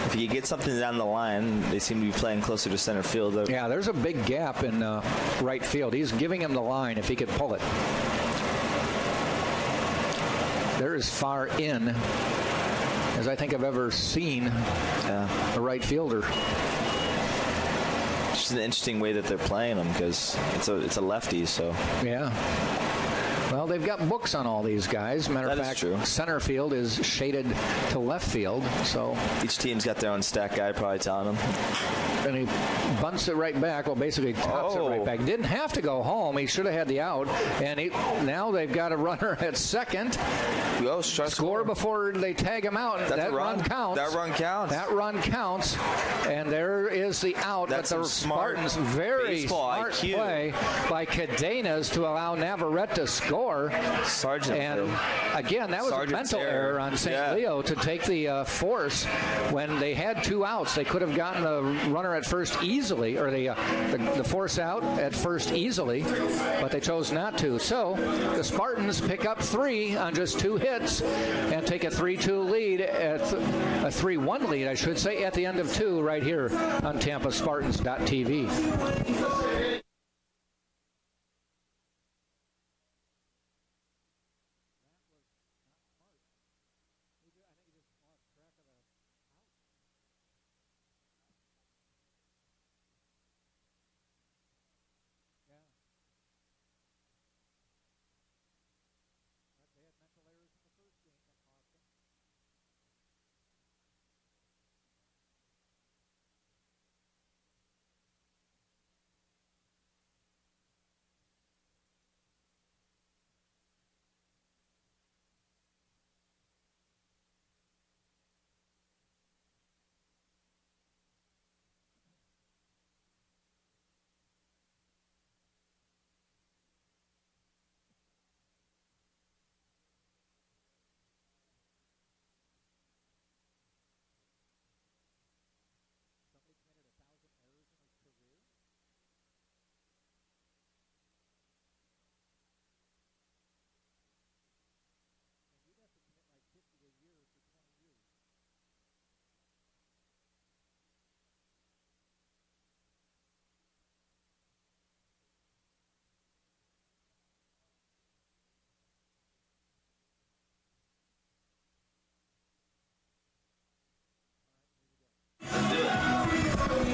If he gets something down the line, they seem to be playing closer to center field. Yeah, there's a big gap in right field. He's giving him the line if he could pull it. They're as far in as I think I've ever seen a right fielder. It's just an interesting way that they're playing them because it's a lefty, so. Yeah. Well, they've got books on all these guys. Matter of fact, center field is shaded to left field. So each team's got their own stat guy probably telling them. And he bunts it right back. Well, basically tops it right back. Didn't have to go home. He should have had the out. And now they've got a runner at second. Score before they tag him out. That run counts. That run counts. That run counts. And there is the out. That's but the Spartans, very smart IQ. Play by Cadenas to allow Navarrete to score. Sargent. And again, that was a mental error on St. Leo to take the force when they had 2 outs. They could have gotten the runner at first easily, or the force out at first easily, but they chose not to. So the Spartans pick up 3 on just 2 hits and take a 3-2 lead, a 3-1 lead, I should say, at the end of 2 right here on TampaSpartans.tv.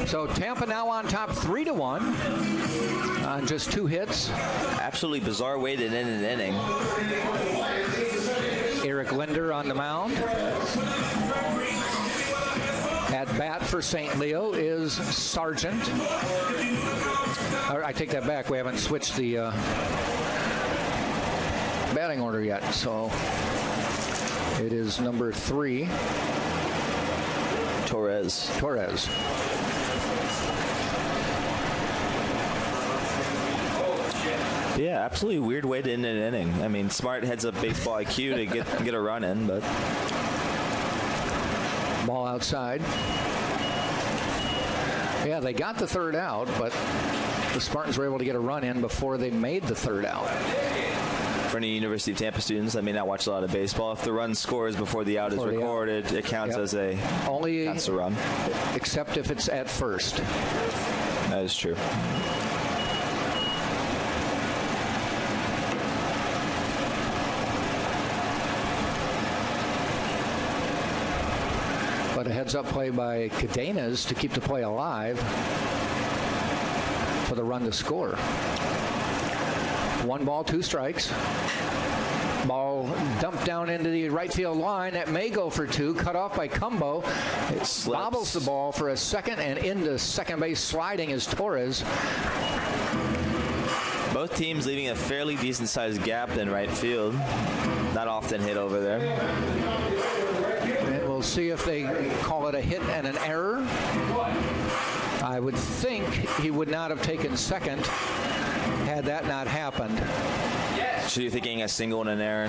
So Tampa now on top 3-1 on just 2 hits. Absolutely bizarre way to end an inning. Eric Linder on the mound. At bat for St. Leo is Sargent. I take that back. We haven't switched the batting order yet. So it is number 3. Torres. Yeah, absolutely weird way to end an inning. I mean, smart heads up baseball IQ to get a run in, but ball outside. Yeah, they got the 3rd out, but the Spartans were able to get a run in before they made the 3rd out. For any University of Tampa students that may not watch a lot of baseball, if the run scores before the out is recorded, it counts as a run. Except if it's at first. That is true. But a heads-up play by Cadenas to keep the play alive for the run to score. 1 ball, 2 strikes. Ball dumped down into the right field line. That may go for 2. Cut off by Cumbo. It bobbles the ball for a second, and into second base sliding is Torres. Both teams leaving a fairly decent-sized gap in right field. Not often hit over there. We'll see if they call it a hit and an error. I would think he would not have taken second had that not happened. So you're thinking a single and an error?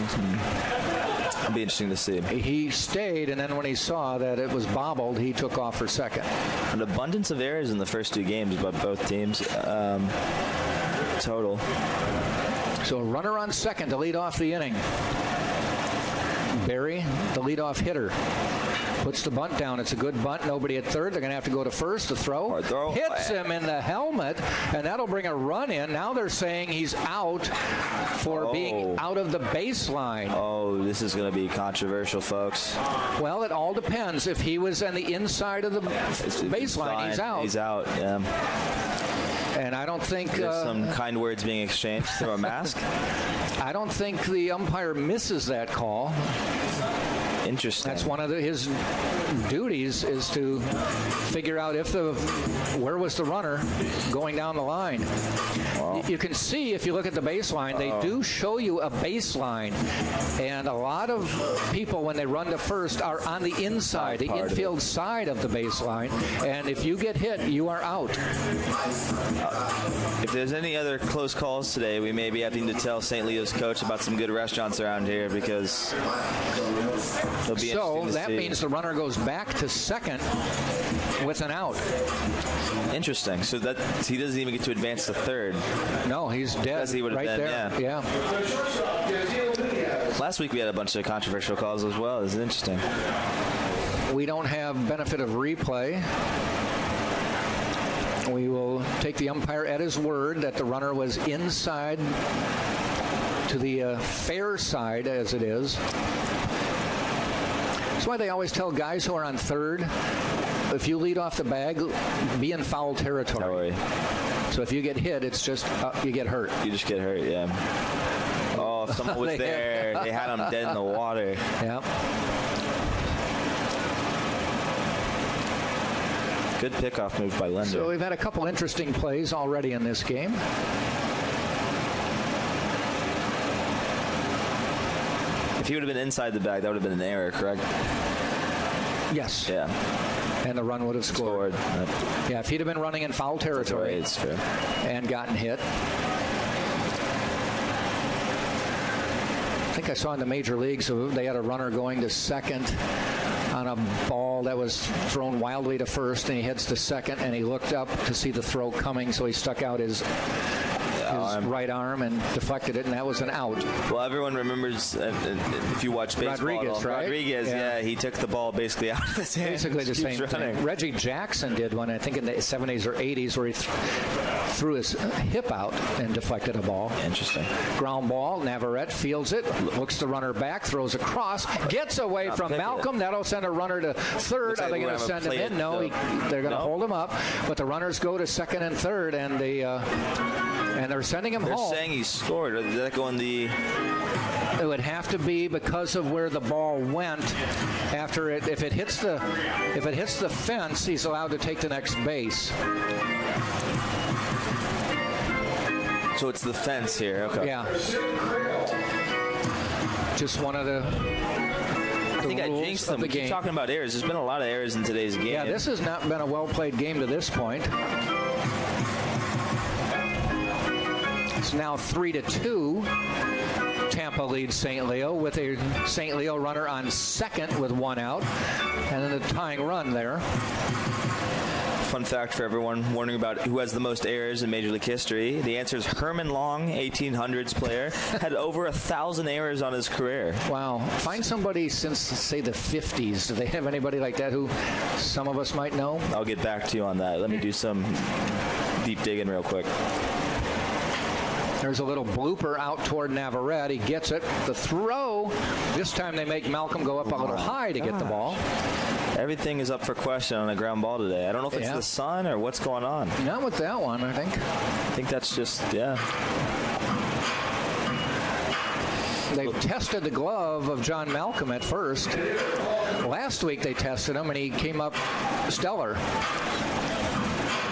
It'll be interesting to see. He stayed, and then when he saw that it was bobbled, he took off for second. An abundance of errors in the first 2 games by both teams. Total. So a runner on second to lead off the inning. Barry, the leadoff hitter, puts the bunt down. It's a good bunt. Nobody at third. They're going to have to go to first. The throw hits him in the helmet, and that'll bring a run in. Now they're saying he's out for being out of the baseline. Oh, this is going to be controversial, folks. Well, it all depends. If he was on the inside of the baseline, he's out. He's out, yeah. And I don't think... There's some kind words being exchanged through a mask. I don't think the umpire misses that call. Interesting. That's one of his duties, is to figure out where was the runner going down the line. Wow. You can see, if you look at the baseline, they do show you a baseline. And a lot of people, when they run to first, are on the inside, the infield side of the baseline. And if you get hit, you are out. If there's any other close calls today, we may be having to tell St. Leo's coach about some good restaurants around here, because it'll be so that means the runner goes back to second with an out. Interesting. So that he doesn't even get to advance to third. No, he's dead. He right been, there. Yeah. Last week we had a bunch of controversial calls as well. It's interesting. We don't have benefit of replay. We will take the umpire at his word that the runner was inside to the fair side, as it is. That's why they always tell guys who are on third, if you lead off the bag, be in foul territory. So if you get hit, it's just you get hurt. You just get hurt, yeah. Oh, if someone was there, they had him dead in the water. Yep. Good pickoff move by Linder. So we've had a couple interesting plays already in this game. If he would have been inside the bag, that would have been an error, correct? Yes. Yeah. And the run would have scored. Yep. Yeah, if he'd have been running in foul territory it's fair. And gotten hit. I think I saw in the major leagues, so they had a runner going to second on a ball that was thrown wildly to first, and he heads to second, and he looked up to see the throw coming, so he stuck out his right arm and deflected it, and that was an out. Well, everyone remembers, if you watch baseball, Rodriguez, yeah, he took the ball basically out of his hands. Basically the same thing. Reggie Jackson did one, I think in the 70s or 80s, where he threw his hip out and deflected a ball. Interesting. Ground ball. Navarrete fields it, looks the runner back, throws across, gets away from Malcolm. That'll send a runner to third. Are they going to send him in? No, they're going to hold him up. But the runners go to second and third, and they're sending him home. They're saying he scored. Did that go in the... It would have to be because of where the ball went after it. If it hits the fence, he's allowed to take the next base. So it's the fence here. Okay. Yeah. Just one of the. I think I jinxed them. We keep talking about errors. There's been a lot of errors in today's game. Yeah, this has not been a well-played game to this point. It's now 3-2. Tampa leads St. Leo with a St. Leo runner on second with one out, and then the tying run there. Fun fact for everyone wondering about who has the most errors in Major League history. The answer is Herman Long, 1800s player, had over 1,000 errors on his career. Wow. Find somebody since, say, the 50s. Do they have anybody like that who some of us might know? I'll get back to you on that. Let me do some deep digging real quick. There's a little blooper out toward Navarrete. He gets it. The throw. This time they make Malcolm go up a little high to get the ball. Everything is up for question on a ground ball today. I don't know if it's the sun or what's going on. Not with that one, I think. I think that's just, They've tested the glove of John Malcolm at first. Last week they tested him, and he came up stellar.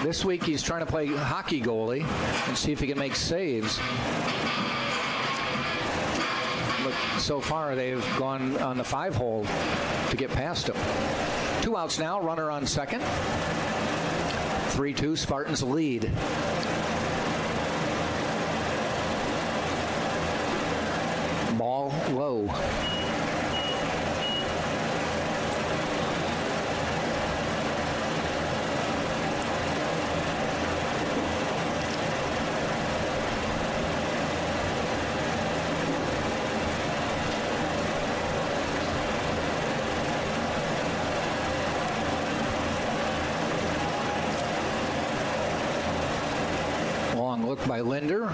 This week he's trying to play hockey goalie and see if he can make saves. But so far they've gone on the 5-hole to get past him. 2 outs now, runner on second. 3-2, Spartans lead. Ball low. Look by Linder.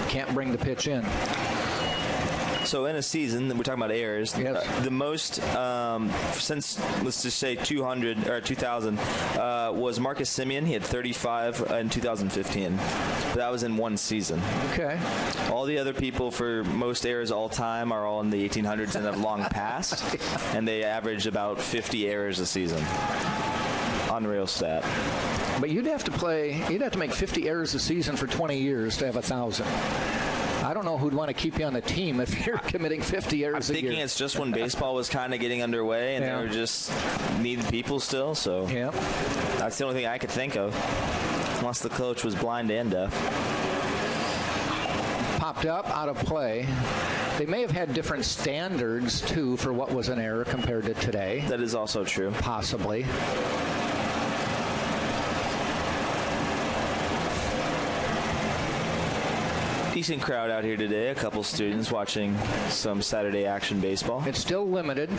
Can't bring the pitch in. So in a season, we're talking about errors. Yes. The most since, let's just say 200 or 2000 was Marcus Simeon. He had 35 in 2015. That was in one season. Okay. All the other people for most errors all time are all in the 1800s and have long passed, and they average about 50 errors a season. Unreal stat. But you'd have to make 50 errors a season for 20 years to have 1,000. I don't know who'd want to keep you on the team if you're committing 50 errors a year. I'm thinking it's just when baseball was kind of getting underway, and they were just needing people still. So that's the only thing I could think of, unless the coach was blind and deaf. Popped up, out of play. They may have had different standards, too, for what was an error compared to today. That is also true. Possibly. Decent crowd out here today. A couple students watching some Saturday action baseball. It's still limited.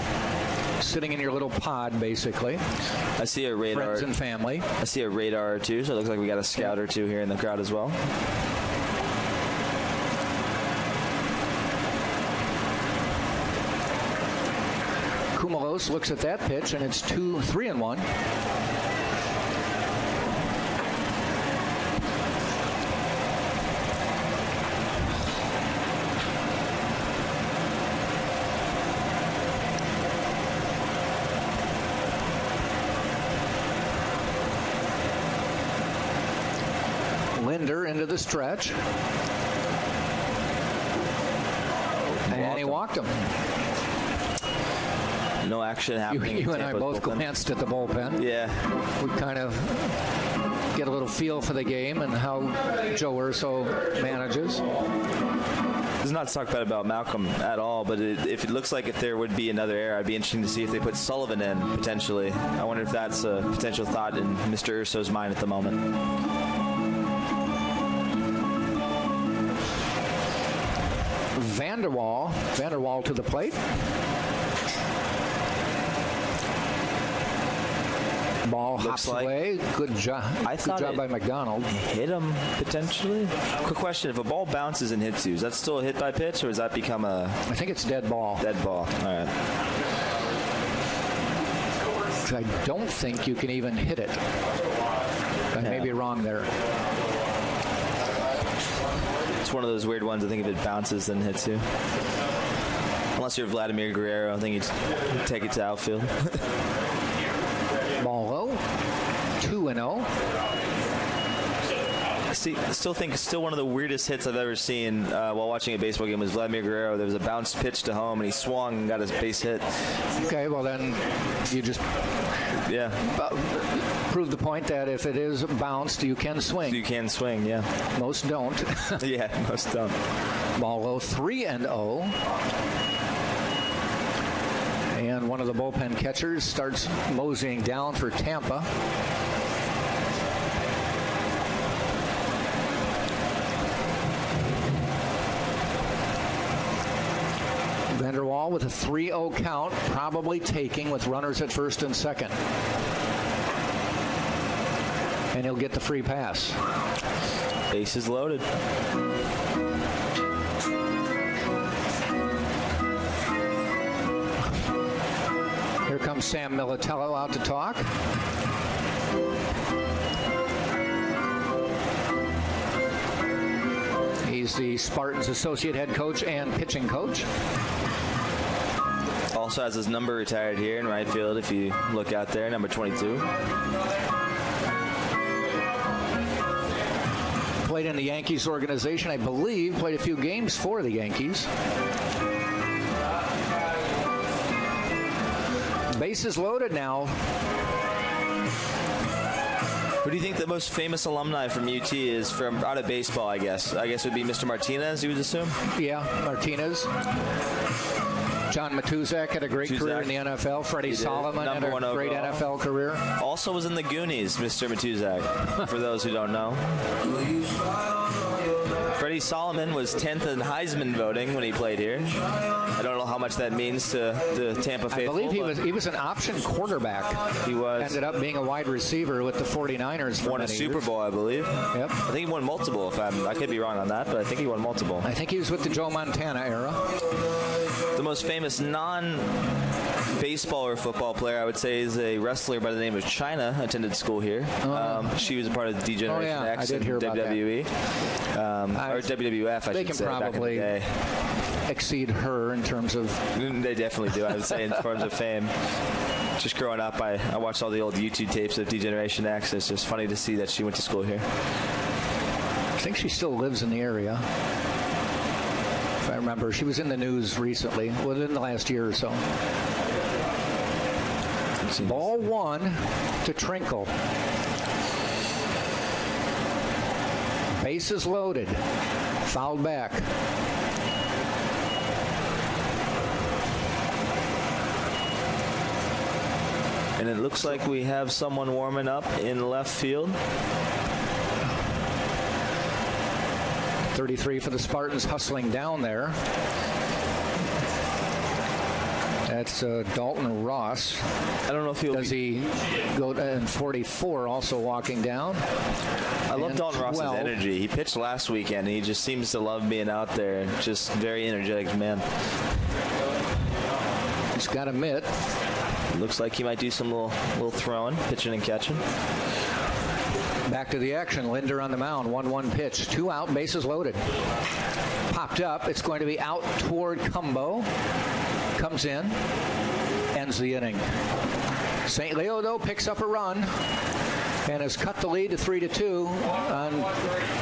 Sitting in your little pod, basically. I see a radar. Friends and family. I see a radar or two, so it looks like we got a scout or two here in the crowd as well. Kumalos looks at that pitch, and it's 3-1. Linder into the stretch. And he walked him. No action happening. You and I both glanced at the bullpen. Yeah. We kind of get a little feel for the game and how Joe Urso manages. This is not to talk bad about Malcolm at all, but if it looks like if there would be another error, I'd be interested to see if they put Sullivan in, potentially. I wonder if that's a potential thought in Mr. Urso's mind at the moment. Vanderwall to the plate. Ball hops away. Good job. Good job by McDonald. Hit him potentially. Quick question: if a ball bounces and hits you, is that still a hit by pitch, or does that become a? I think it's dead ball. Dead ball. All right. I don't think you can even hit it. I may be wrong there. It's one of those weird ones. I think if it bounces, then hits you. Unless you're Vladimir Guerrero, I think you'd take it to outfield. Ball low. 2-0. I still think one of the weirdest hits I've ever seen while watching a baseball game was Vladimir Guerrero. There was a bounced pitch to home, and he swung and got his base hit. Okay, well then you just prove the point that if it is bounced, you can swing. You can swing, yeah. Most don't. Yeah, most don't. Ball low, 3-0. And one of the bullpen catchers starts moseying down for Tampa. Vanderwall with a 3-0 count, probably taking with runners at first and second. And he'll get the free pass. Bases loaded. Here comes Sam Militello out to talk. He's the Spartans associate head coach and pitching coach. Also has his number retired here in right field if you look out there, number 22. Played in the Yankees organization, I believe. Played a few games for the Yankees. Bases loaded now. Who do you think the most famous alumni from UT is from out of baseball, I guess? I guess it would be Mr. Martinez, you would assume? Yeah, Martinez. John Matuzak had a great career in the NFL. Freddie Solomon had a great NFL career. Also was in the Goonies, Mr. Matuzak, for those who don't know. Freddie Solomon was 10th in Heisman voting when he played here. I don't know how much that means to the Tampa faithful. I believe he was an option quarterback. He was. Ended up being a wide receiver with the 49ers for won a Super Bowl, I believe. Yep. I think he won multiple. I could be wrong on that, but I think he won multiple. I think he was with the Joe Montana era. The most famous non-baseball or football player, I would say, is a wrestler by the name of Chyna. Attended school here. She was a part of the D-Generation X in WWE. Or WWF, I should say. They can probably exceed her in terms of... They definitely do, I would say, in terms of fame. Just growing up, I watched all the old YouTube tapes of D-Generation X. It's just funny to see that she went to school here. I think she still lives in the area. If I remember, she was in the news recently, within the last year or so. Ball one to Trinkle. Bases loaded. Fouled back. And it looks like we have someone warming up in left field. 33 for the Spartans hustling down there. That's Dalton Ross. I don't know if does he go and 44 also walking down. I love Dalton Ross's energy. He pitched last weekend and he just seems to love being out there. Just very energetic man. He's got a mitt. Looks like he might do some little throwing, pitching and catching. Back to the action. Linder on the mound. 1-1 pitch. 2 out. Bases loaded. Popped up. It's going to be out toward Cumbo. Comes in. Ends the inning. St. Leo, though, picks up a run and has cut the lead to 3-2 on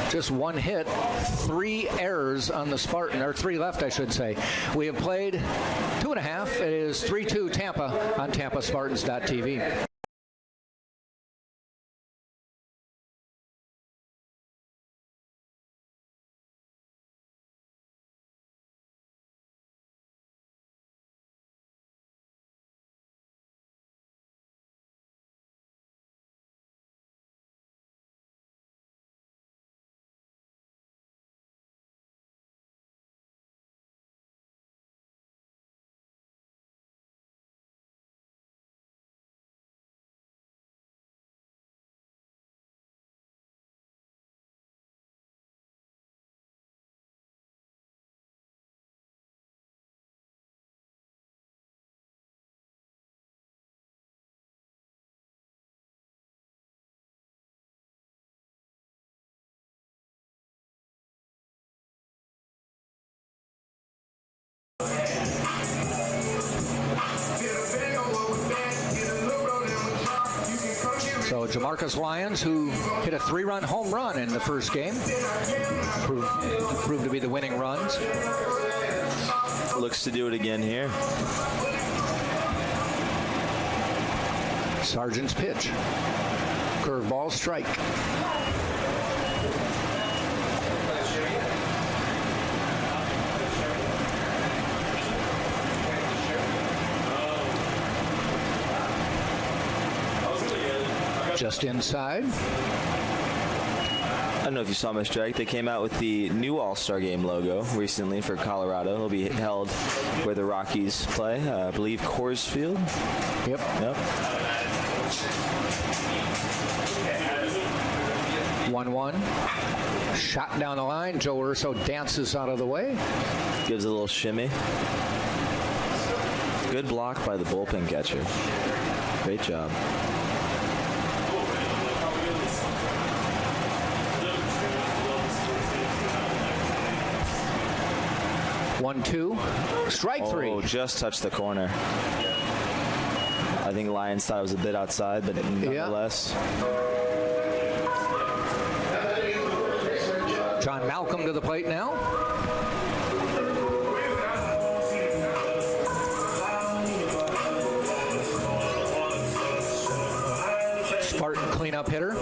just one hit. 3 errors on the Spartan, or 3 left, I should say. We have played 2.5. It is 3-2 Tampa on TampaSpartans.tv. Jamarcus Lyons, who hit a 3-run home run in the first game, proved to be the winning runs. Looks to do it again here. Sargent's pitch. Curveball, strike. Just inside. I don't know if you saw my strike. They came out with the new All-Star Game logo recently for Colorado. It'll be held where the Rockies play. I believe Coors Field. Yep. 1-1. Shot down the line. Joe Urso dances out of the way. Gives a little shimmy. Good block by the bullpen catcher. Great job. 1-2. Strike 3. Oh, just touched the corner. I think Lyons thought it was a bit outside, but nonetheless. John Malcolm to the plate now. Spartan cleanup hitter.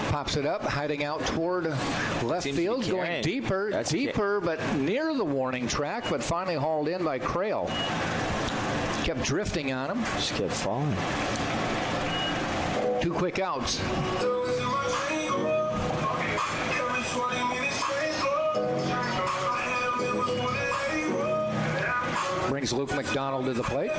Pops it up, hiding out toward left field, going deeper, but near the warning track, but finally hauled in by Crail. Kept drifting on him. Just kept falling. 2 quick outs. Brings Luke McDonald to the plate.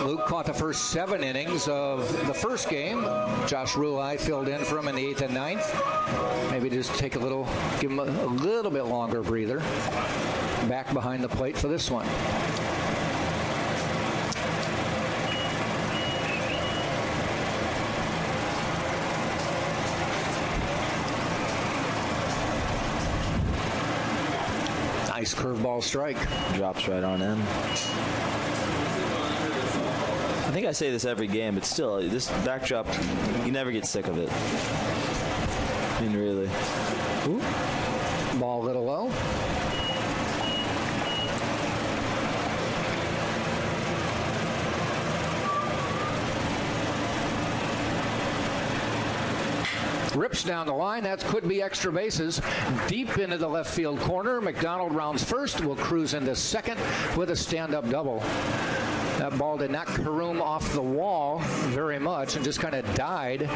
Luke caught the first 7 innings of the first game. Josh Ruhei filled in for him in the 8th and 9th. Maybe just give him a little bit longer breather. Back behind the plate for this one. Nice curveball strike. Drops right on in. I think I say this every game, but still, this backdrop, you never get sick of it. I mean, really. Ooh. Ball a little low. Rips down the line. That could be extra bases. Deep into the left field corner. McDonald rounds first. Will cruise into second with a stand-up double. That ball did not caroom off the wall very much and just kind of died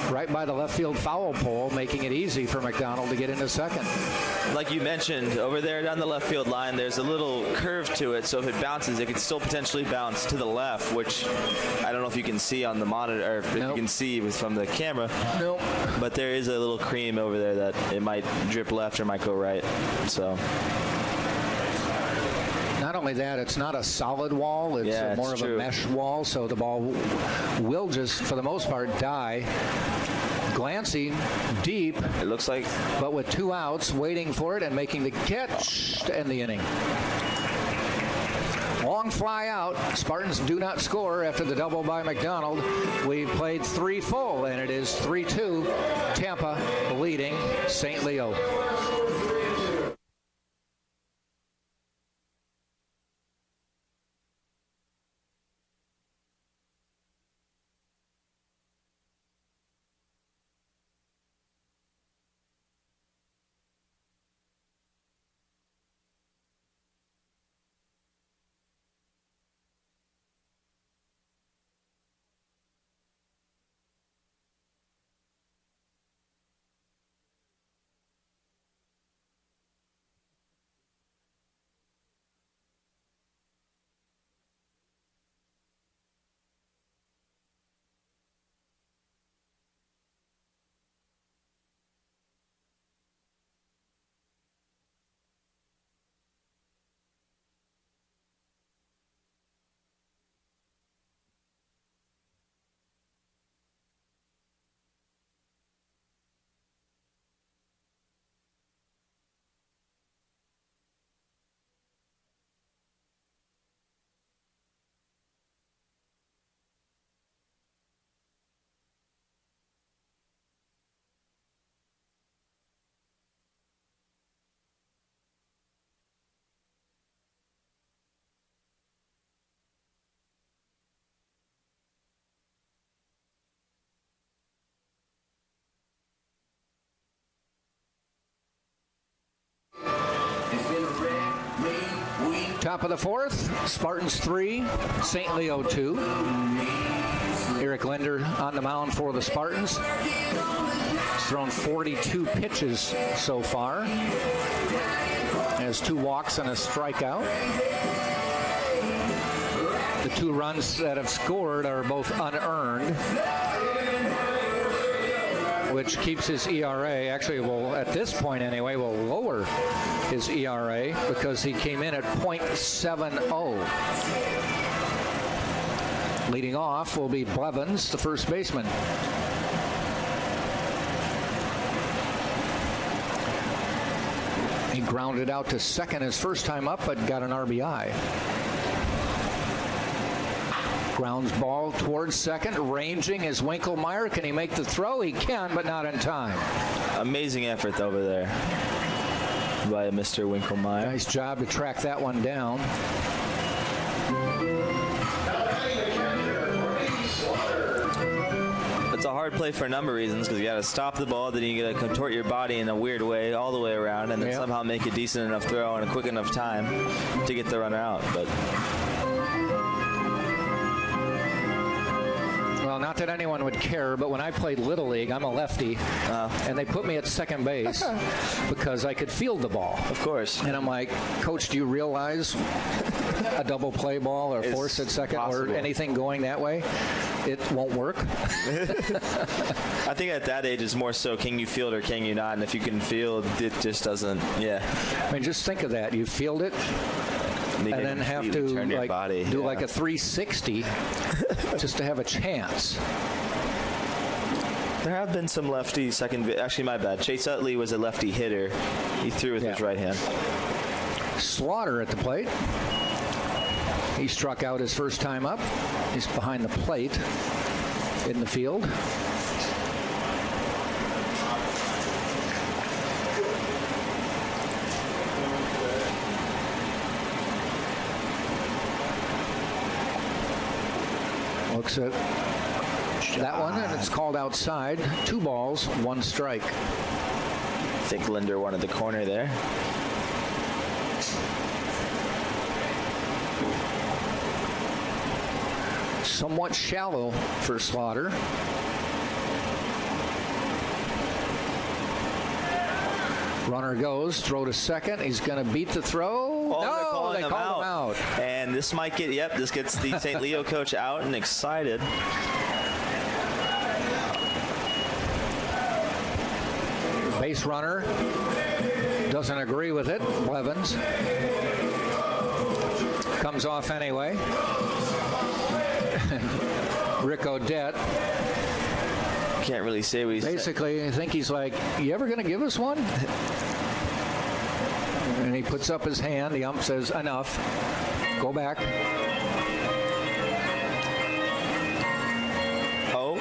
right by the left field foul pole, making it easy for McDonald to get into second. Like you mentioned, over there down the left field line, there's a little curve to it, so if it bounces, it could still potentially bounce to the left, which I don't know if you can see on the monitor, or if you can see from the camera. Nope. But there is a little cream over there that it might drip left or might go right. So. Not only that, it's not a solid wall. It's more of a mesh wall, so the ball will just, for the most part, die. Glancing deep. It looks like. But with 2 outs, waiting for it and making the catch to end the inning. Long fly out. Spartans do not score after the double by McDonald. We've played 3 full, and it is 3-2. Tampa leading St. Leo. Top of the fourth, Spartans 3, St. Leo 2. Eric Linder on the mound for the Spartans. He's thrown 42 pitches so far. Has 2 walks and a strikeout. The 2 runs that have scored are both unearned, which keeps his ERA, actually will, at this point anyway, will lower his ERA because he came in at .70. Leading off will be Blevins, the first baseman. He grounded out to second his first time up, but got an RBI. Grounds ball towards second. Ranging is Winkelmeyer. Can he make the throw? He can, but not in time. Amazing effort over there by Mr. Winkelmeyer. Nice job to track that one down. It's a hard play for a number of reasons because you got to stop the ball, then you got to contort your body in a weird way all the way around, and then somehow make a decent enough throw in a quick enough time to get the runner out. But well, not that anyone would care, but when I played Little League, I'm a lefty, and they put me at second base because I could field the ball. Of course. And I'm like, Coach, do you realize a double play ball or force at second or anything going that way? It won't work. I think at that age it's more so can you field or can you not, and if you can field, it just doesn't. I mean, just think of that. You field it and then have to do like a 360 just to have a chance. There have been some lefty second. Actually, my bad. Chase Utley was a lefty hitter. He threw with his right hand. Slaughter at the plate. He struck out his first time up. He's behind the plate in the field. Looks at that one, and it's called outside. 2 balls, 1 strike. I think Linder wanted the corner there. Somewhat shallow for Slaughter. Runner goes, throw to second. He's going to beat the throw. Oh, they called him out. And this might get, this gets the St. Leo coach out and excited. Base runner doesn't agree with it. Blevins comes off anyway. Rick Odette. Can't really say what he's basically, I think he's like, you ever going to give us one? And he puts up his hand. The ump says, enough. Go back. Oh,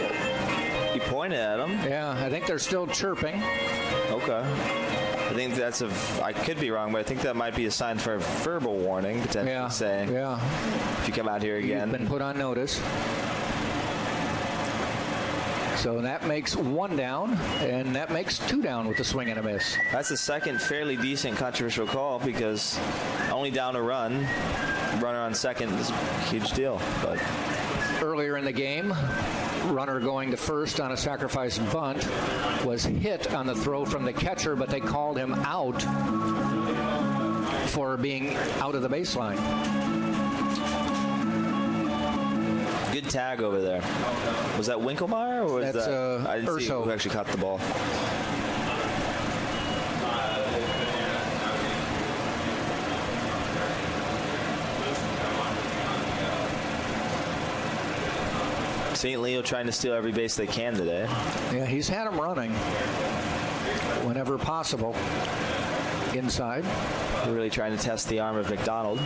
he pointed at him. Yeah, I think they're still chirping. Okay. I think that's I could be wrong, but I think that might be a sign for a verbal warning, potentially saying, if you come out here again. You've been put on notice. So that makes 1 down, and that makes 2 down with the swing and a miss. That's the second fairly decent controversial call because only down a run, runner on second is a huge deal. But earlier in the game, runner going to first on a sacrifice bunt was hit on the throw from the catcher, but they called him out for being out of the baseline. Good tag over there. Was that Winkelmeyer or was that? I didn't see who actually caught the ball. St. Leo trying to steal every base they can today. Yeah, he's had them running whenever possible inside. They're really trying to test the arm of McDonald.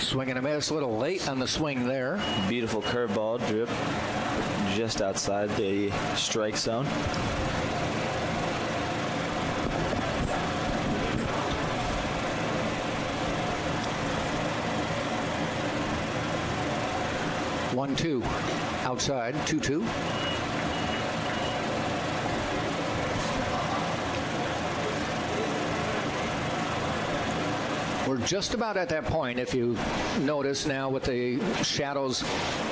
Swing and a miss, a little late on the swing there. Beautiful curveball drip just outside the strike zone. 1-2 outside, 2-2. We're just about at that point, if you notice now with the shadows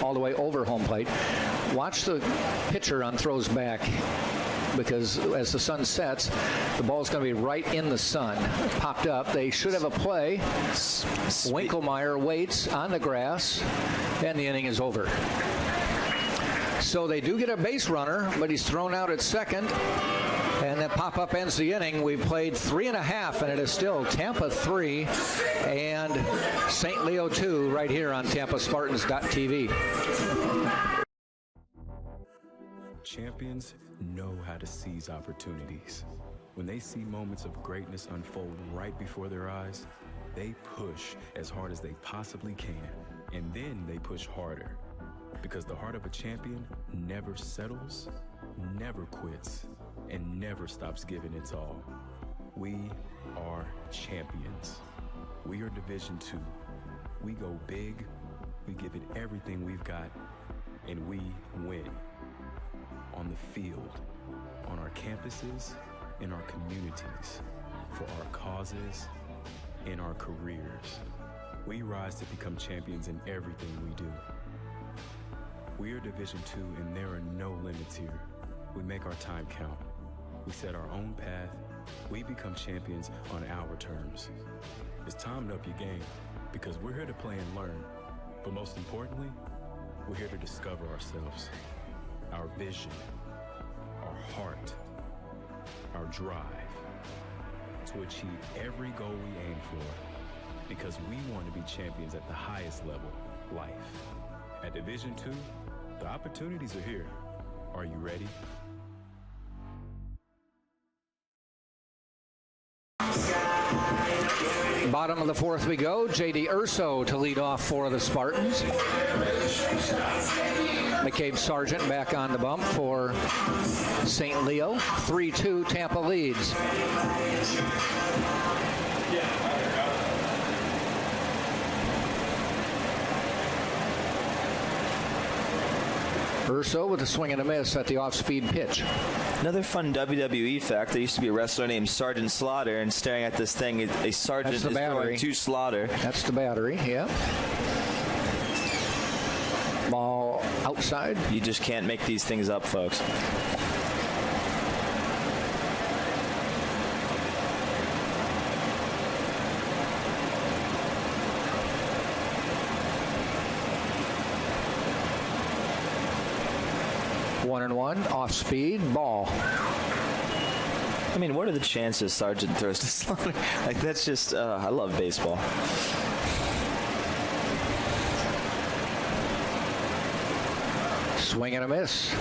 all the way over home plate. Watch the pitcher on throws back, because as the sun sets, the ball's going to be right in the sun. Popped up. They should have a play. Winkelmeyer waits on the grass, and the inning is over. So they do get a base runner, but he's thrown out at second. And that pop-up ends the inning. We've played 3.5, and it is still Tampa 3 and St. Leo 2 right here on TampaSpartans.tv. Champions know how to seize opportunities. When they see moments of greatness unfold right before their eyes, they push as hard as they possibly can, and then they push harder. Because the heart of a champion never settles, never quits, and never stops giving its all. We are champions. We are Division II. We go big, we give it everything we've got, and we win. On the field, on our campuses, in our communities, for our causes, in our careers. We rise to become champions in everything we do. We are Division II, and there are no limits here. We make our time count. We set our own path. We become champions on our terms. It's time to up your game, because we're here to play and learn. But most importantly, we're here to discover ourselves, our vision, our heart, our drive, to achieve every goal we aim for, because we want to be champions at the highest level, life. At Division II, the opportunities are here. Are you ready? Bottom of the fourth we go. J.D. Urso to lead off for the Spartans. McCabe Sargent back on the bump for St. Leo. 3-2, Tampa leads. Urso with a swing and a miss at the off-speed pitch. Another fun WWE fact, there used to be a wrestler named Sergeant Slaughter, and staring at this thing, a sergeant is throwing to Slaughter. That's the battery, yeah. Ball outside. You just can't make these things up, folks. One and one, off speed, ball. I mean, what are the chances Sargent throws to Slaughter? Like, that's just, I love baseball. Swing and a miss.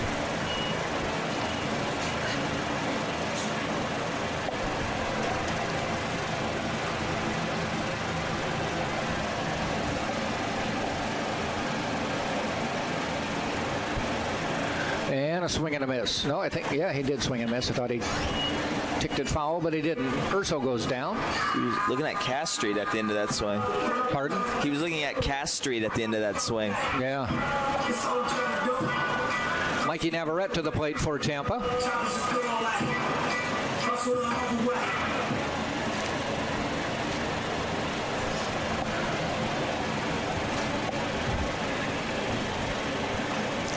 And a swing and a miss. No, I think, yeah, he did swing and miss. I thought he ticked it foul, but he didn't. Urso goes down. He was looking at Cass Street at the end of that swing. Pardon? He was looking at Cass Street at the end of that swing. Yeah. Mikey Navarrete to the plate for Tampa.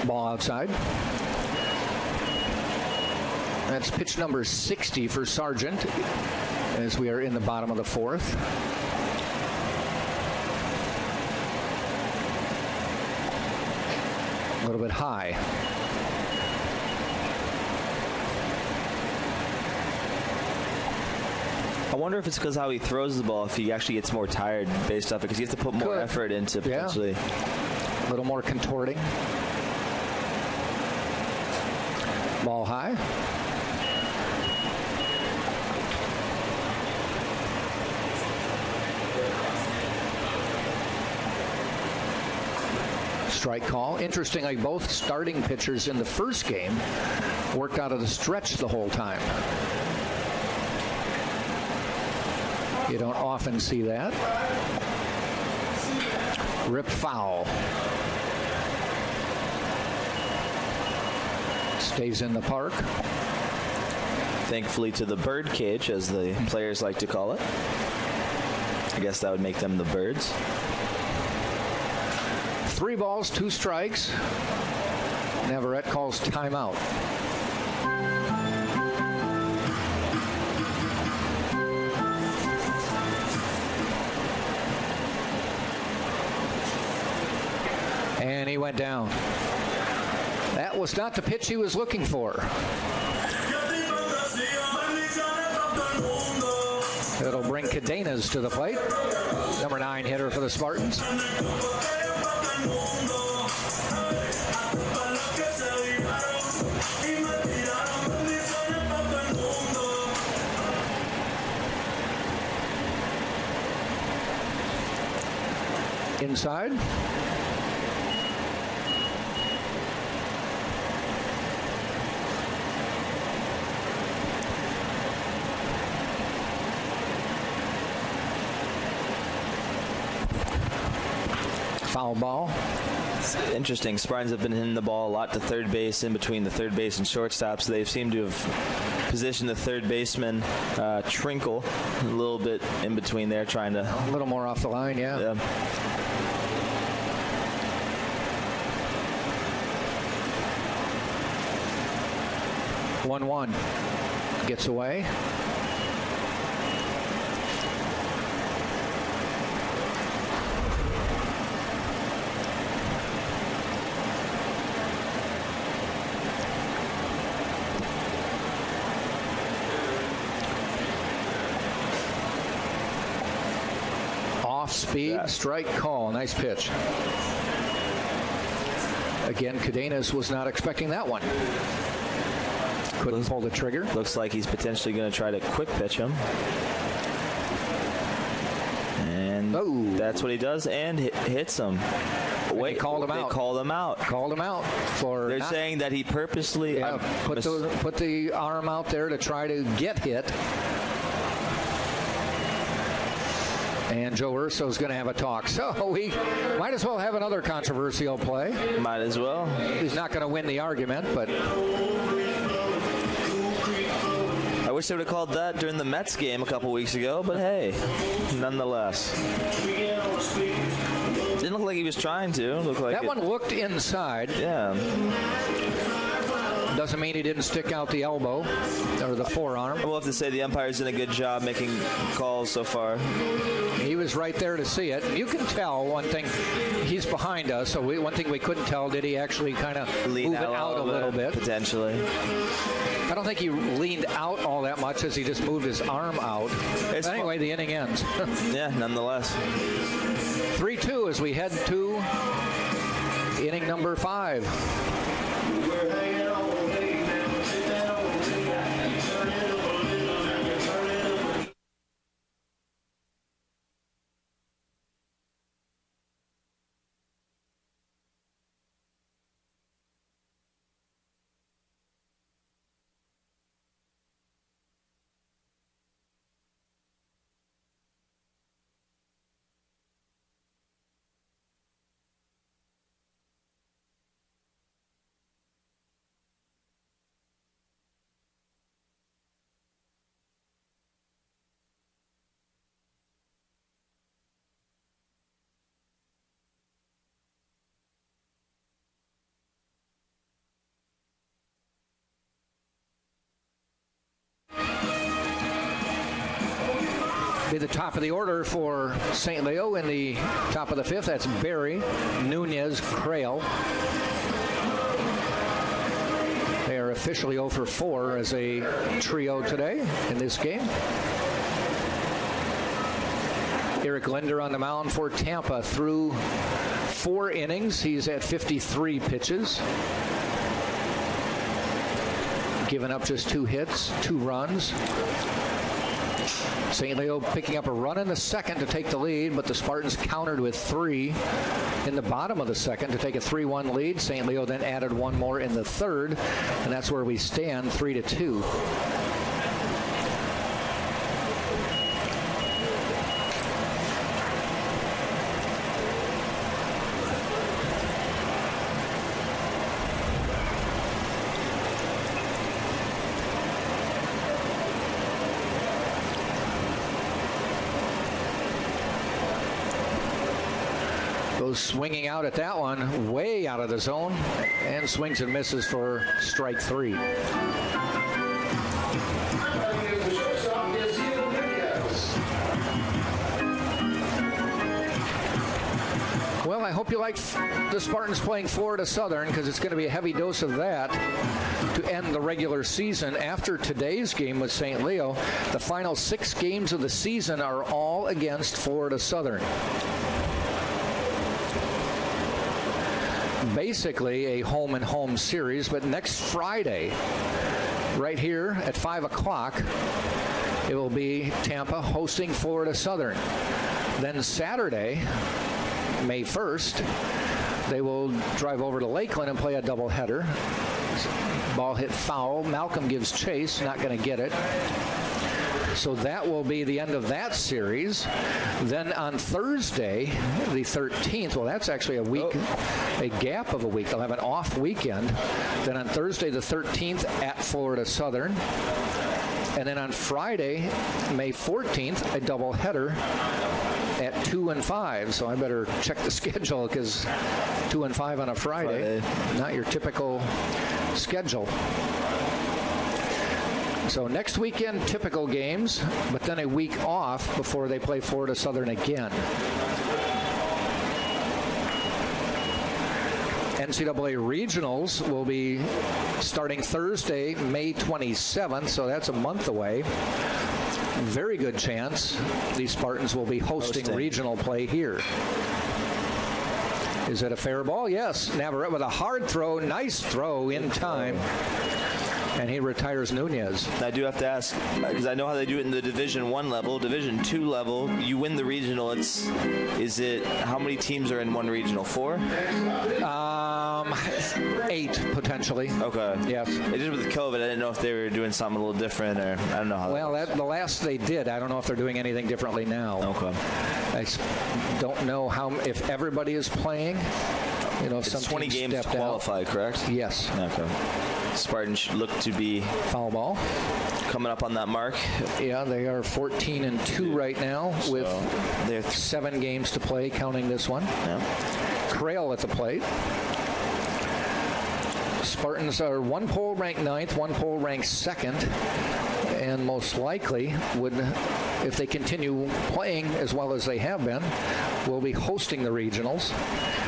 Ball outside. That's pitch number 60 for Sargent as we are in the bottom of the fourth. A little bit high. I wonder if it's because how he throws the ball, if he actually gets more tired based off it, because he has to put more effort into potentially. Yeah. A little more contorting. Ball high. Strike call. Interestingly, both starting pitchers in the first game worked out of the stretch the whole time. You don't often see that. Ripped foul. Stays in the park. Thankfully to the bird cage, as the players like to call it. I guess that would make them the birds. 3 balls, 2 strikes. Navarrete calls timeout. And he went down. That was not the pitch he was looking for. It'll bring Cadenas to the plate. Number 9 hitter for the Spartans. Inside. Foul ball. It's interesting. Spartans have been hitting the ball a lot to third base, in between the third base and shortstops. They've seemed to have positioned the third baseman, Trinkle, a little bit in between there, trying to... A little more off the line, yeah. 1-1. Gets away. Off speed, strike call. Nice pitch. Again, Cadenas was not expecting that one. Couldn't pull the trigger. Looks like he's potentially going to try to quick pitch him. And that's what he does, and hits him. Wait, called him out. They called him out. Called him out for. They're saying that he purposely put the arm out there to try to get hit. And Joe Urso's going to have a talk. So we might as well have another controversial play. Might as well. He's not going to win the argument, but... I wish they would have called that during the Mets game a couple weeks ago, but hey, nonetheless. Didn't look like he was trying to. Looked like that one looked inside. Yeah. Doesn't mean he didn't stick out the elbow or the forearm. We'll have to say the umpire's done a good job making calls so far. He was right there to see it. You can tell one thing, he's behind us, so one thing we couldn't tell, did he actually kind of move it out a little bit? Potentially. I don't think he leaned out all that much as he just moved his arm out. But anyway, the inning ends. Yeah, nonetheless. 3-2 as we head to inning number 5. Be the top of the order for St. Leo in the top of the 5th. That's Berry, Nunez, Crail. They are officially 0 for 4 as a trio today in this game. Eric Linder on the mound for Tampa through 4 innings. He's at 53 pitches. Given up just 2 hits, 2 runs. St. Leo picking up a run in the second to take the lead, but the Spartans countered with 3 in the bottom of the second to take a 3-1 lead. St. Leo then added 1 more in the third, and that's where we stand, 3-2. Goes swinging out at that one, way out of the zone, and swings and misses for strike 3. Well, I hope you like the Spartans playing Florida Southern, because it's going to be a heavy dose of that to end the regular season. After today's game with St. Leo, the final 6 games of the season are all against Florida Southern. Basically a home-and-home series, but next Friday, right here at 5 o'clock, it will be Tampa hosting Florida Southern. Then Saturday, May 1st, they will drive over to Lakeland and play a doubleheader. Ball hit foul. Malcolm gives chase, not going to get it. So that will be the end of that series. Then on Thursday, the 13th, well, that's actually a week, a gap of a week. They'll have an off weekend. Then on Thursday, the 13th, at Florida Southern. And then on Friday, May 14th, a doubleheader at 2 and 5. So I better check the schedule, because 2 and 5 on a Friday. Not your typical schedule. So next weekend, typical games, but then a week off before they play Florida Southern again. NCAA Regionals will be starting Thursday, May 27th, so that's a month away. Very good chance these Spartans will be hosting regional play here. Is it a fair ball? Yes. Navarrete with a hard throw. Nice throw in time. And he retires Nunez. I do have to ask, because I know how they do it in the Division I level. Division II level, you win the regional. Is it how many teams are in one regional? 4? 8 potentially. Okay. Yes. It just with COVID, I didn't know if they were doing something a little different, or I don't know how. Well, the last they did. I don't know if they're doing anything differently now. Okay. I don't know if everybody is playing. You know, if it's some 20 games to qualify, correct? Yes. Okay. Spartans look to be foul ball coming up on that mark. Yeah, they are 14-2 right now, with 7 games to play, counting this one. Yeah. Crail at the plate. Spartans are 1 poll ranked 9th, 1 poll ranked 2nd, and most likely would, if they continue playing as well as they have been, will be hosting the regionals.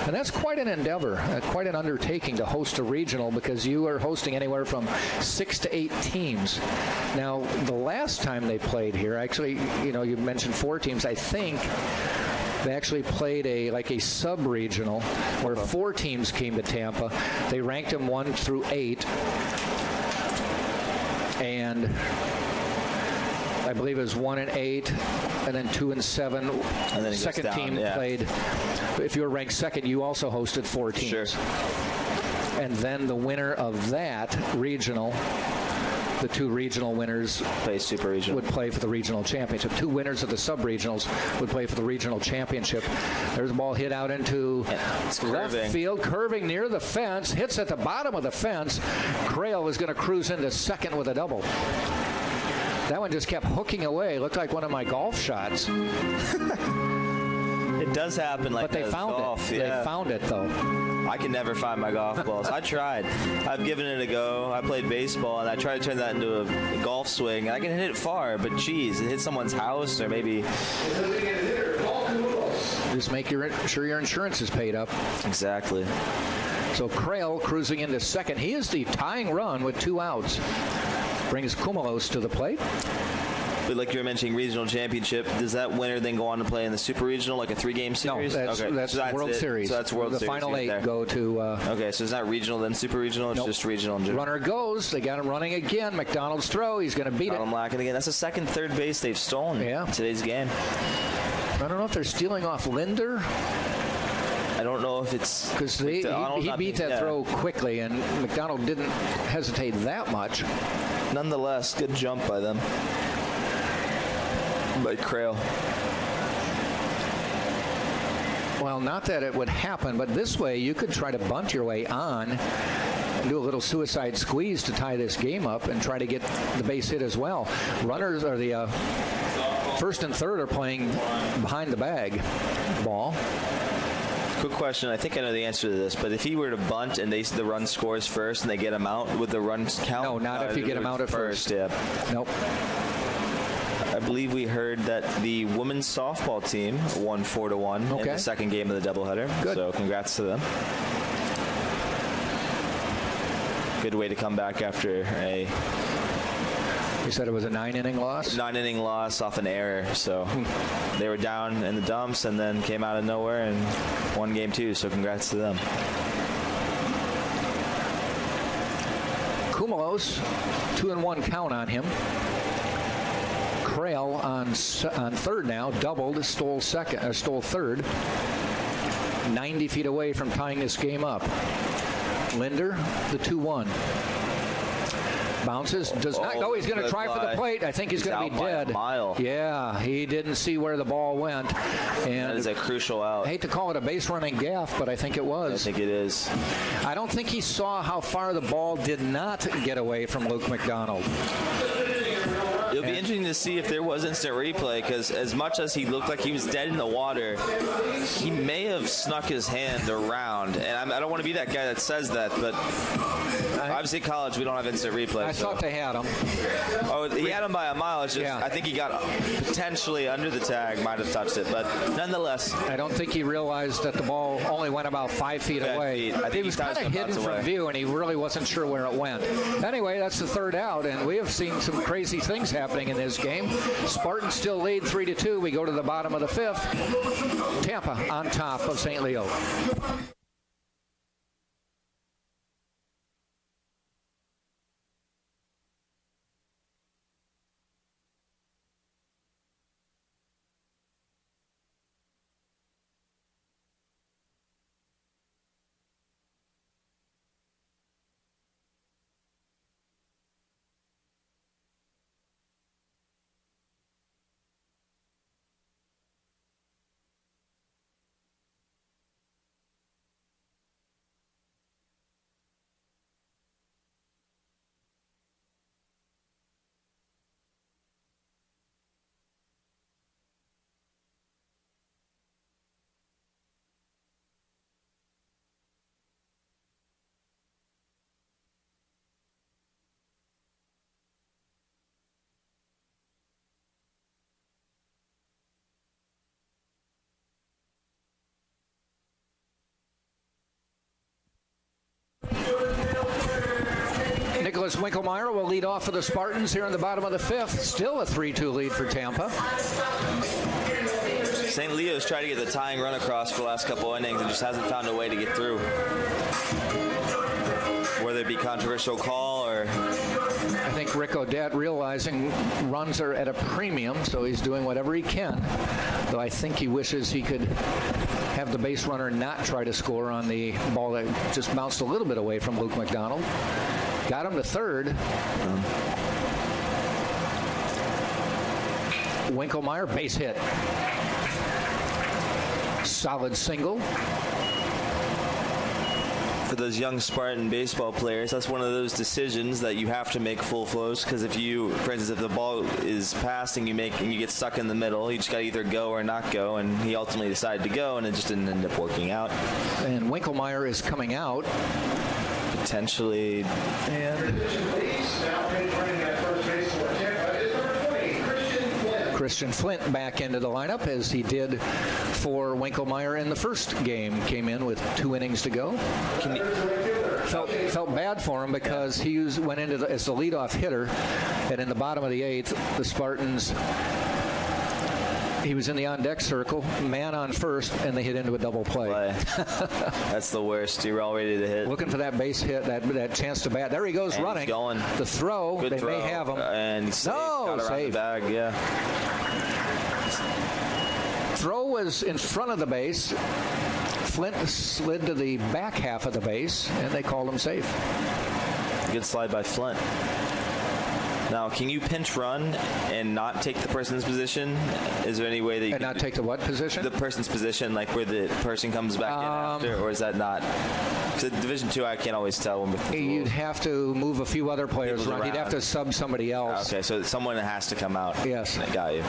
And that's quite an endeavor, quite an undertaking to host a regional, because you are hosting anywhere from 6 to 8 teams. Now, the last time they played here, actually, you mentioned 4 teams. I think they actually played a sub-regional where 4 teams came to Tampa. They ranked them 1 through 8. And I believe it was 1 and 8, and then 2 and 7. And then second team played. If you were ranked second, you also hosted 4 teams. Sure. And then the winner of that regional, the 2 regional winners would play for the regional championship. 2 winners of the sub-regionals would play for the regional championship. There's a ball hit out into left field, curving near the fence, hits at the bottom of the fence. Crail is going to cruise into second with a double. That one just kept hooking away. Looked like one of my golf shots. It does happen like that. But they found golf. it. Yeah. They found it, though. I can never find my golf balls. I tried. I've given it a go. I played baseball, and I tried to turn that into a golf swing. I can hit it far, but geez, it hit someone's house or maybe. Just make sure your insurance is paid up. Exactly. So Crail cruising into second. He is the tying run with 2 outs. Brings Kumalos to the plate. But like you were mentioning, regional championship, does that winner then go on to play in the super regional, like a 3-game series? No, that's World Series. So that's World Series. The final 8 go to... okay, so it's not regional, then super regional, it's just regional in general. Runner goes. They got him running again. McDonald's throw. He's going to beat it. Lacking again. That's the second third base they've stolen in today's game. I don't know if they're stealing off Linder. I don't know if it's... Because he beat that throw quickly, and McDonald didn't hesitate that much. Nonetheless, good jump by them. By Crail. Well, not that it would happen, but this way you could try to bunt your way on and do a little suicide squeeze to tie this game up and try to get the base hit as well. Runners are the first and third are playing behind the bag ball. Quick question. I think I know the answer to this, but if he were to bunt and the run scores first and they get him out, would the runs count? No, not if you get him out at first. Yeah. Nope. I believe we heard that the women's softball team won 4-1 in the second game of the doubleheader. Good. So congrats to them. Good way to come back after a... You said it was a 9-inning loss? 9-inning loss off an error. So they were down in the dumps and then came out of nowhere and won game 2. So congrats to them. Kumalos, 2-1 count on him. Crail on third now, doubled, stole third. 90 feet away from tying this game up. Linder, the 2-1. Bounces, does not go. He's going to try for the plate. I think he's going to be dead. By a mile. Yeah, he didn't see where the ball went. And that is a crucial out. I hate to call it a base running gaffe, but I think it was. I think it is. I don't think he saw how far the ball did not get away from Luke McDonald. It'll be interesting to see if there was instant replay, because as much as he looked like he was dead in the water, he may have snuck his hand around. And I don't want to be that guy that says that, but obviously college, we don't have instant replay. I thought they had him. Oh, he had him by a mile. It's just, I think he got potentially under the tag, might have touched it, but nonetheless. I don't think he realized that the ball only went about 5 feet away. I think he was kind of hidden from view, and he really wasn't sure where it went. Anyway, that's the third out, and we have seen some crazy things happening in this game. Spartans still lead 3-2. We go to the bottom of the fifth. Tampa on top of St. Leo. Nicholas Winkelmeyer will lead off for the Spartans here in the bottom of the fifth. Still a 3-2 lead for Tampa. St. Leo's tried to get the tying run across for the last couple innings and just hasn't found a way to get through. Whether it be controversial call or... I think Rick Odette realizing runs are at a premium, so he's doing whatever he can. Though I think he wishes he could have the base runner not try to score on the ball that just bounced a little bit away from Luke McDonald. Got him to third. Winkelmeyer, base hit. Solid single. For those young Spartan baseball players, that's one of those decisions that you have to make full flows, because if you, for instance, if the ball is passed and you get stuck in the middle, you just got to either go or not go, and he ultimately decided to go, and it just didn't end up working out. And Winkelmeyer is coming out. Potentially. And Christian Flint back into the lineup, as he did for Winkelmeyer in the first game. Came in with 2 innings to go. Felt bad for him because he went into as the leadoff hitter, and in the bottom of the 8th, the Spartans. He was in the on-deck circle, man on first, and they hit into a double play. That's the worst. You were all ready to hit. Looking for that base hit, that chance to bat. There he goes, and running. He's going. The throw, Good they throw. may have him. And he's got around the bag, yeah. Throw was in front of the base. Flint slid to the back half of the base, and they called him safe. Good slide by Flint. Now, can you pinch run and not take the person's position? Is there any way that you can not take the what position? The person's position, like where the person comes back in after, or is that not? Because Division II, I can't always tell when. You'd have to move a few other players around. You'd have to sub somebody else. Okay, so someone has to come out. Yes. I got you.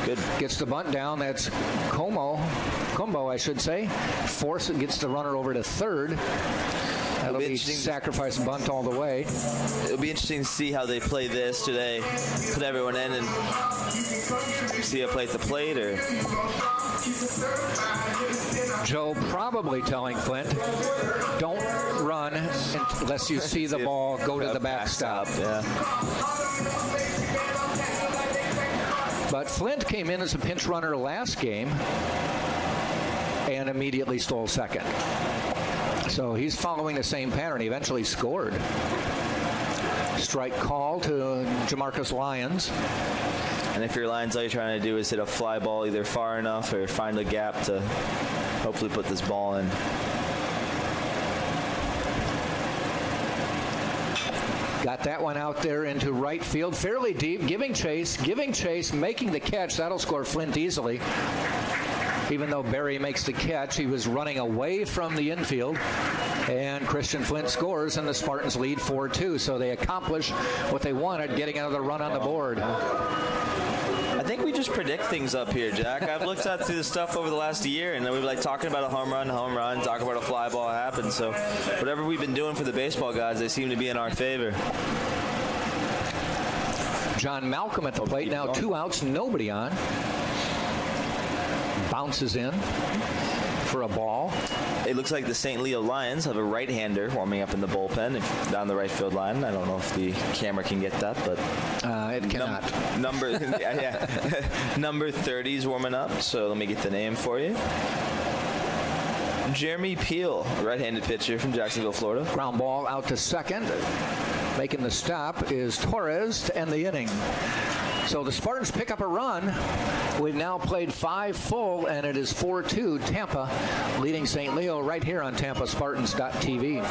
Good. Gets the bunt down. That's Como Kumbo, I should say. Gets the runner over to third. That'll be sacrifice bunt all the way. It'll be interesting to see how they play this. Do they put everyone in and see a play at the plate, or? Joe probably telling Flint, don't run unless you see the ball go to the backstop. Yeah. But Flint came in as a pinch runner last game and immediately stole second. So he's following the same pattern. He eventually scored. Strike call to Jamarcus Lyons. And if your Lions, all you're trying to do is hit a fly ball either far enough or find a gap to hopefully put this ball in. Got that one out there into right field, fairly deep, giving chase, making the catch. That'll score Flint easily. Even though Barry makes the catch, he was running away from the infield. And Christian Flint scores, and the Spartans lead 4-2. So they accomplish what they wanted, getting another run on the board. I think we just predict things up here, Jack. I've looked at through the stuff over the last year, and then we've talking about a home run, talking about a fly ball happen. So whatever we've been doing for the baseball guys, they seem to be in our favor. John Malcolm at the plate now, 2 outs, nobody on. Bounces in for a ball. It looks like the St. Leo Lions have a right-hander warming up in the bullpen down the right field line. I don't know if the camera can get that, but it cannot. Number 30 is warming up, so let me get the name for you. Jeremy Peel, right-handed pitcher from Jacksonville, Florida. Ground ball out to second. Making the stop is Torres to end the inning. So the Spartans pick up a run. We've now played 5 full, and it is 4-2 Tampa, leading St. Leo right here on TampaSpartans.tv.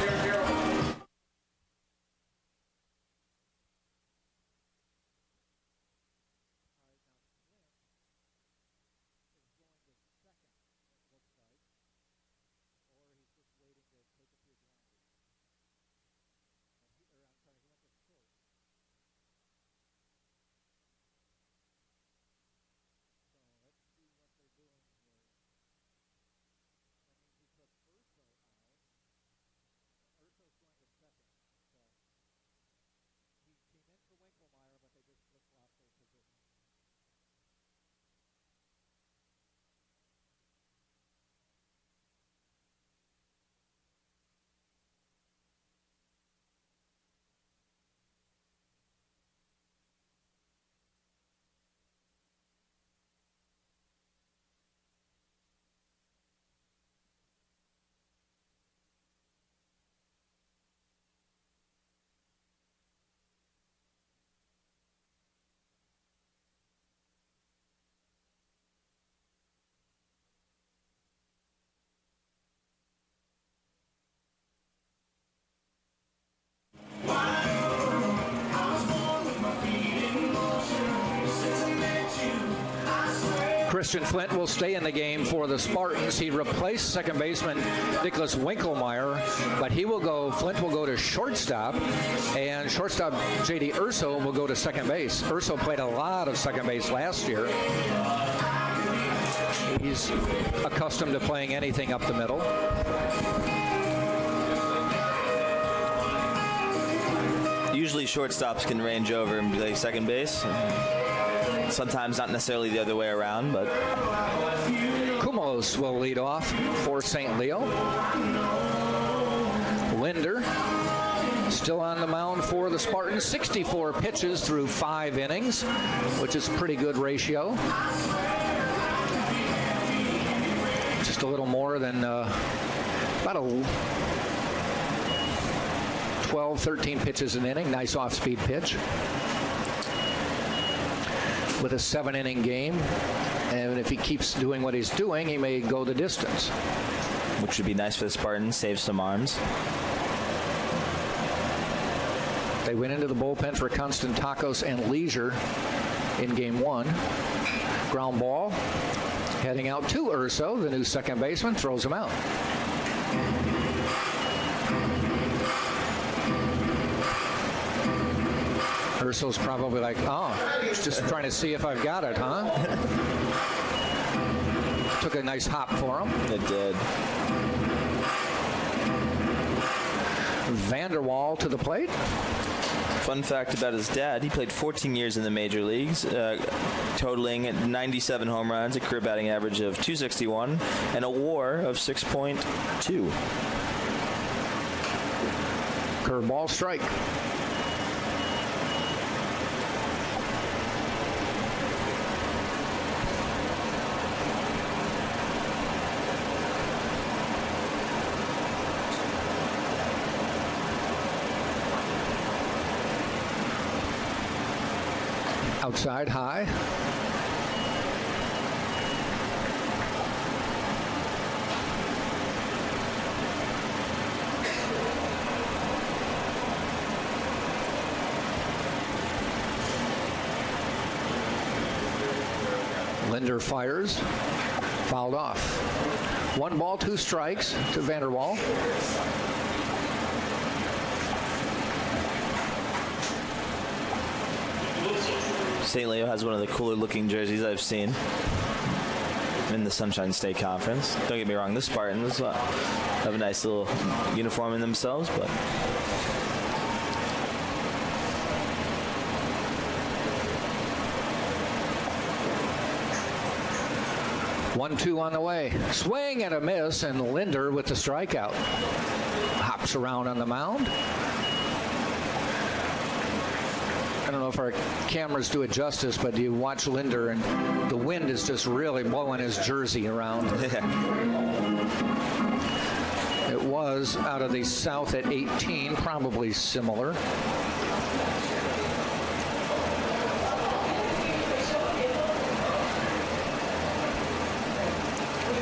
Christian Flint will stay in the game for the Spartans. He replaced second baseman Nicholas Winkelmeyer, but Flint will go to shortstop, and shortstop J.D. Urso will go to second base. Urso played a lot of second base last year. He's accustomed to playing anything up the middle. Usually shortstops can range over and play second base. Sometimes not necessarily the other way around, but Kumalos will lead off for St. Leo. Linder still on the mound for the Spartans. 64 pitches through 5 innings, which is a pretty good ratio. Just a little more than about 12, 13 pitches an inning. Nice off-speed pitch. With a 7-inning game, and if he keeps doing what he's doing, he may go the distance. Which would be nice for the Spartans, save some arms. They went into the bullpen for Constantakos and Leisure in game 1. Ground ball, heading out to Urso, the new second baseman, throws him out. Urso's probably like, just trying to see if I've got it, huh? took a nice hop for him. It did. Vanderwall to the plate. Fun fact about his dad, he played 14 years in the major leagues, totaling 97 home runs, a career batting average of .261, and a WAR of 6.2. Curveball strike. Outside high. Linder fires. Fouled off. 1 ball, 2 strikes to Vanderwall. St. Leo has one of the cooler looking jerseys I've seen in the Sunshine State Conference. Don't get me wrong, the Spartans have a nice little uniform in themselves, but 1-2 on the way. Swing and a miss, and Linder with the strikeout. Hops around on the mound. I don't know if our cameras do it justice, but you watch Linder and the wind is just really blowing his jersey around. It was out of the south at 18, probably similar.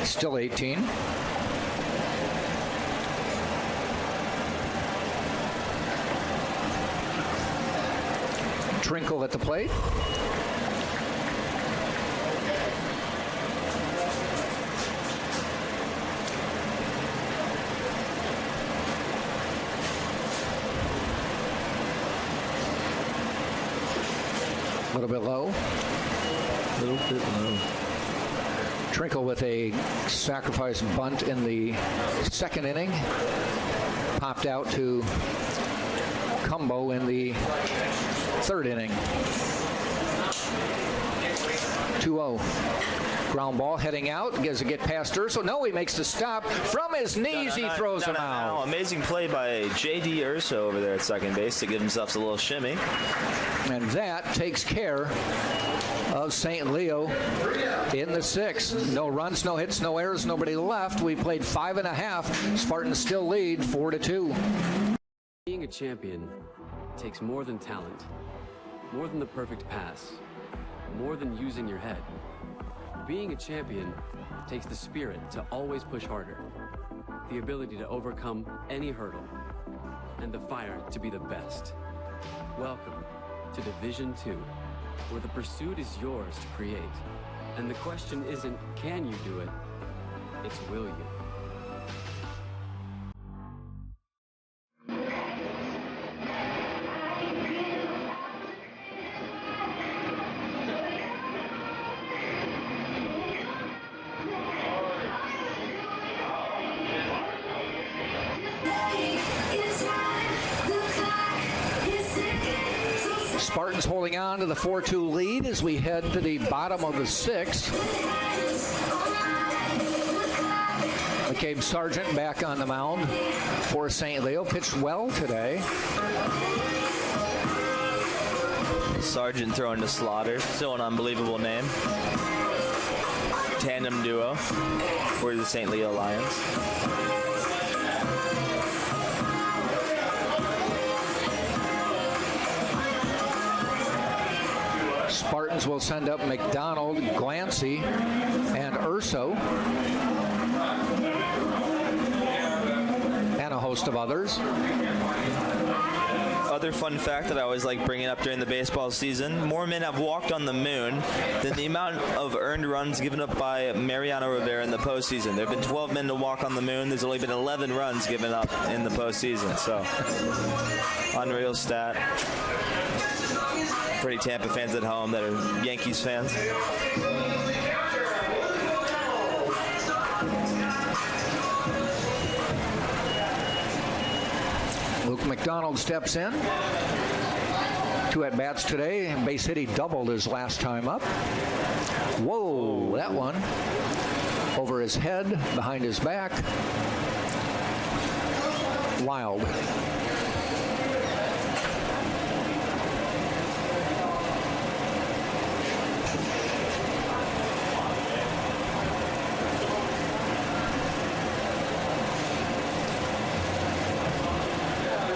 Still 18. Trinkle at the plate. A little bit low. Trinkle with a sacrifice bunt in the second inning. Popped out to Cumbo in the third inning. 2-0. Ground ball heading out. Does it get past Urso? No, he makes the stop. From his knees, he throws him out. Amazing play by J.D. Urso over there at second base to give himself a little shimmy. And that takes care of St. Leo in the sixth. No runs, no hits, no errors, nobody left. We played 5.5. Spartans still lead 4-2. Being a champion takes more than talent, more than the perfect pass, more than using your head. Being a champion takes the spirit to always push harder, the ability to overcome any hurdle, and the fire to be the best. Welcome to Division 2, where the pursuit is yours to create. And the question isn't, can you do it? It's, will you? Spartans holding on to the 4-2 lead as we head to the bottom of the sixth. McCabe Sargent back on the mound for St. Leo. Pitched well today. Sargent throwing to Slaughter. Still an unbelievable name. Tandem duo for the St. Leo Lions. Spartans will send up McDonald, Glancy, and Urso. And a host of others. Other fun fact that I always like bringing up during the baseball season, more men have walked on the moon than the amount of earned runs given up by Mariano Rivera in the postseason. There have been 12 men to walk on the moon. There's only been 11 runs given up in the postseason. So, unreal stat. For any Tampa fans at home that are Yankees fans. Luke McDonald steps in. 2 at-bats today. Base hit, he doubled his last time up. Whoa, that one. Over his head, behind his back. Wild.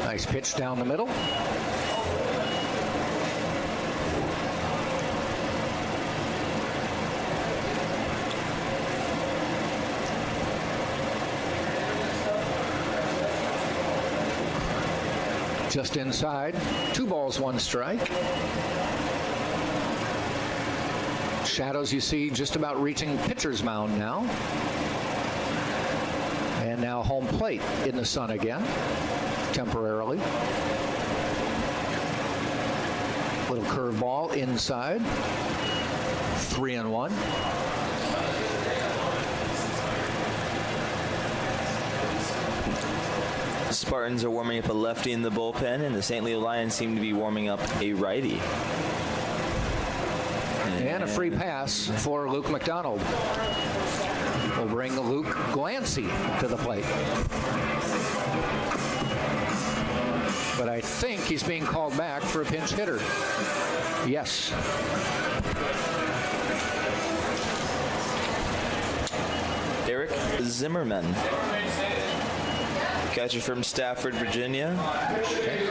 Nice pitch down the middle. Just inside. 2 balls, 1 strike. Shadows you see just about reaching pitcher's mound now. And now home plate in the sun again, temporarily. Little curveball inside. 3-1. Spartans are warming up a lefty in the bullpen, and the St. Leo Lions seem to be warming up a righty. And a free pass for Luke McDonald. Will bring Luke Glancy to the plate. But I think he's being called back for a pinch hitter. Yes. Eric Zimmerman. Catcher from Stafford, Virginia.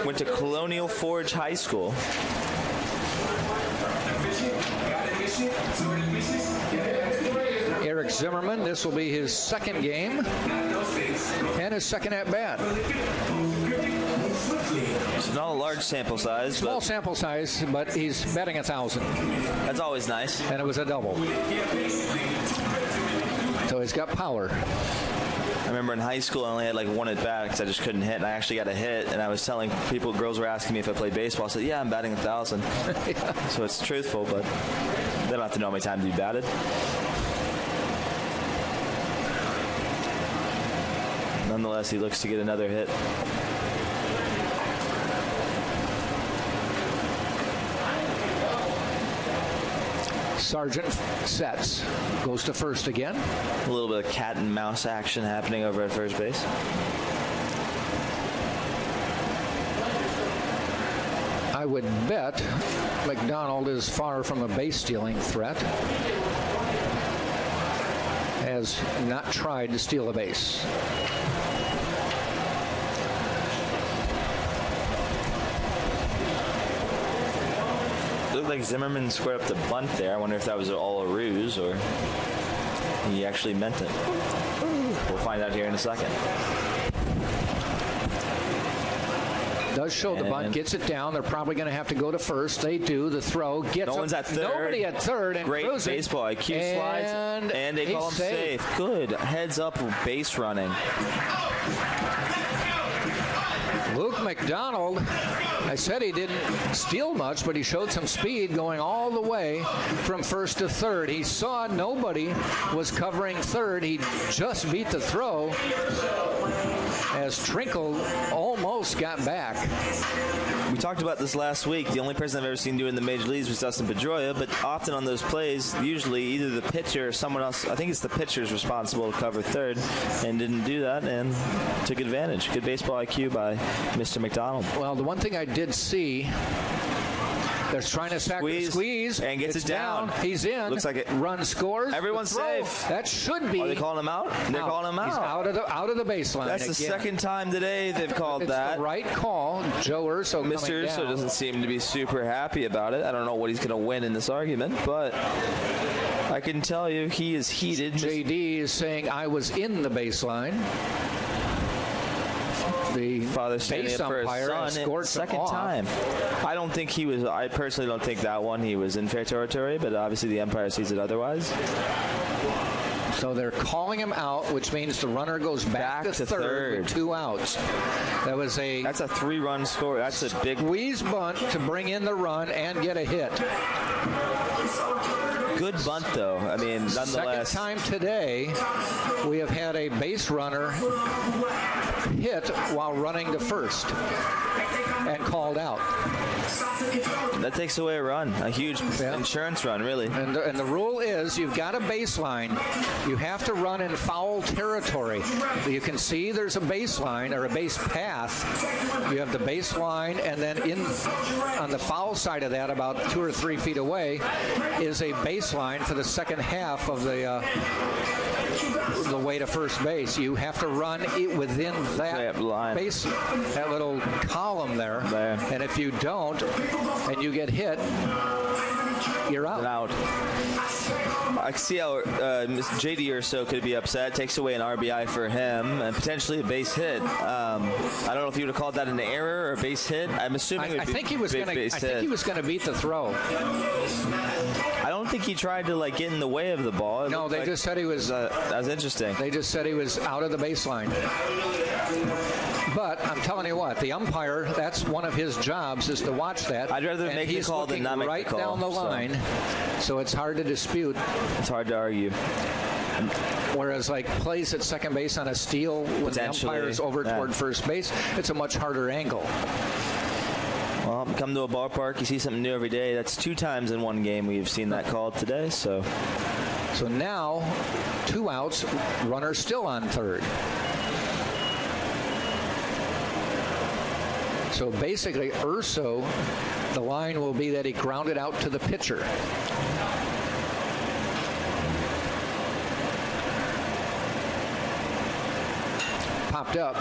Went to Colonial Forge High School. Eric Zimmerman, this will be his 2nd game and his 2nd at-bat. It's not a large sample size. Small sample size, but he's batting 1,000. That's always nice. And it was a double. So he's got power. I remember in high school I only had like 1 at bat because I just couldn't hit, and I actually got a hit, and I was telling people, girls were asking me if I played baseball. I said, yeah, I'm batting 1,000. Yeah. So it's truthful, but they don't have to know how many times you batted. Nonetheless, he looks to get another hit. Sargent sets, goes to first again. A little bit of cat and mouse action happening over at first base. I would bet McDonald is far from a base stealing threat. Has not tried to steal a base. Looked like Zimmerman squared up the bunt there. I wonder if that was all a ruse or he actually meant it. We'll find out here in a second. Does show the bunt, gets it down. They're probably going to have to go to first. They do. The throw gets no one's at third. Nobody at third. And great cruising. Baseball IQ slides, and they call him safe. Good heads up base running. Luke McDonald, I said he didn't steal much, but he showed some speed going all the way from first to third. He saw nobody was covering third. He just beat the throw as Trinkle almost got back. We talked about this last week. The only person I've ever seen do it in the major leagues was Dustin Pedroia, but often on those plays, usually either the pitcher or someone else, I think it's the pitcher's responsible to cover third, and didn't do that and took advantage. Good baseball IQ by Mr. McDonald. Well, the one thing I did see, they're trying to squeeze and gets it down. He's in. Looks like it. Run scores. Everyone's safe. That should be. Are they calling him out? They're calling him out. He's out of the baseline. That's the second time today they've called that. The right call. Joe Urso. Mr. Urso doesn't seem to be super happy about it. I don't know what he's going to win in this argument, but I can tell you he is heated. JD is saying I was in the baseline. The father standing up for his son scored second time. I don't think he was. I personally don't think that one he was in fair territory, but obviously the umpire sees it otherwise. So they're calling him out, which means the runner goes back to third with 2 outs. That's a 3-run score. That's a big squeeze bunt to bring in the run and get a hit. Good bunt, though. I mean, nonetheless. Second time today we have had a base runner hit while running to first and called out. That takes away a run, a huge insurance run, really. And the rule is you've got a baseline. You have to run in foul territory. You can see there's a baseline or a base path. You have the baseline, and then on the foul side of that, about 2 or 3 feet away, is a baseline for the second half of the way to first base. You have to run it within that base, that little column there. And if you don't, and you get hit, you're out. I see how J.D. Urso could be upset. Takes away an RBI for him and potentially a base hit. I don't know if you would have called that an error or a base hit. I'm assuming I think he was going to beat the throw. I don't think he tried to get in the way of the ball. No, they just said he was. That was interesting. They just said he was out of the baseline. But I'm telling you what, the umpire, that's one of his jobs, is to watch that. I'd rather make the call than not make the call. Right down the line, so it's hard to dispute. It's hard to argue. Whereas plays at second base on a steal when the umpire is over toward first base, it's a much harder angle. Well, come to a ballpark, you see something new every day. That's 2 times in one game we've seen that called today. So now, 2 outs, runner still on third. So basically, Urso, the line will be that he grounded out to the pitcher. Popped up.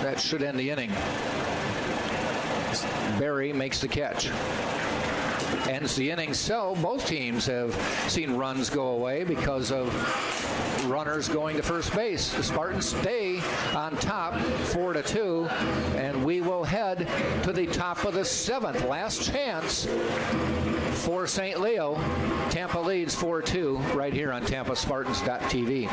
That should end the inning. Barry makes the catch. Ends the inning. So both teams have seen runs go away because of runners going to first base. The Spartans stay on top 4-2, and we will head to the top of the 7th. Last chance for St. Leo. Tampa leads 4-2 right here on TampaSpartans.tv.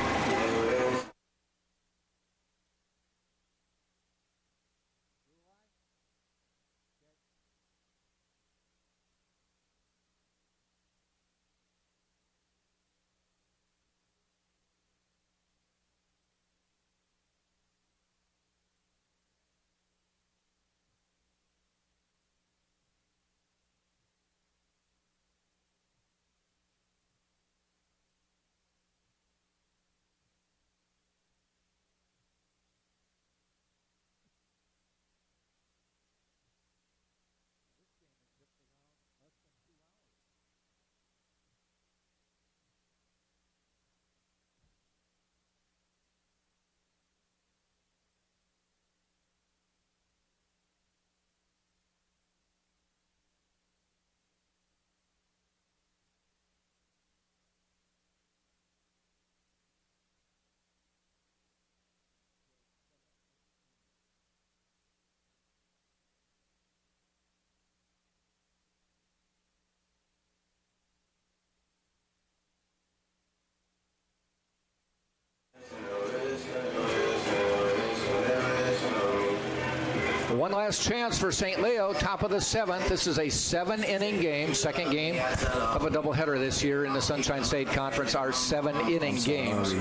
One last chance for St. Leo, top of the 7th. This is a 7-inning game, second game of a doubleheader this year in the Sunshine State Conference, our 7-inning games.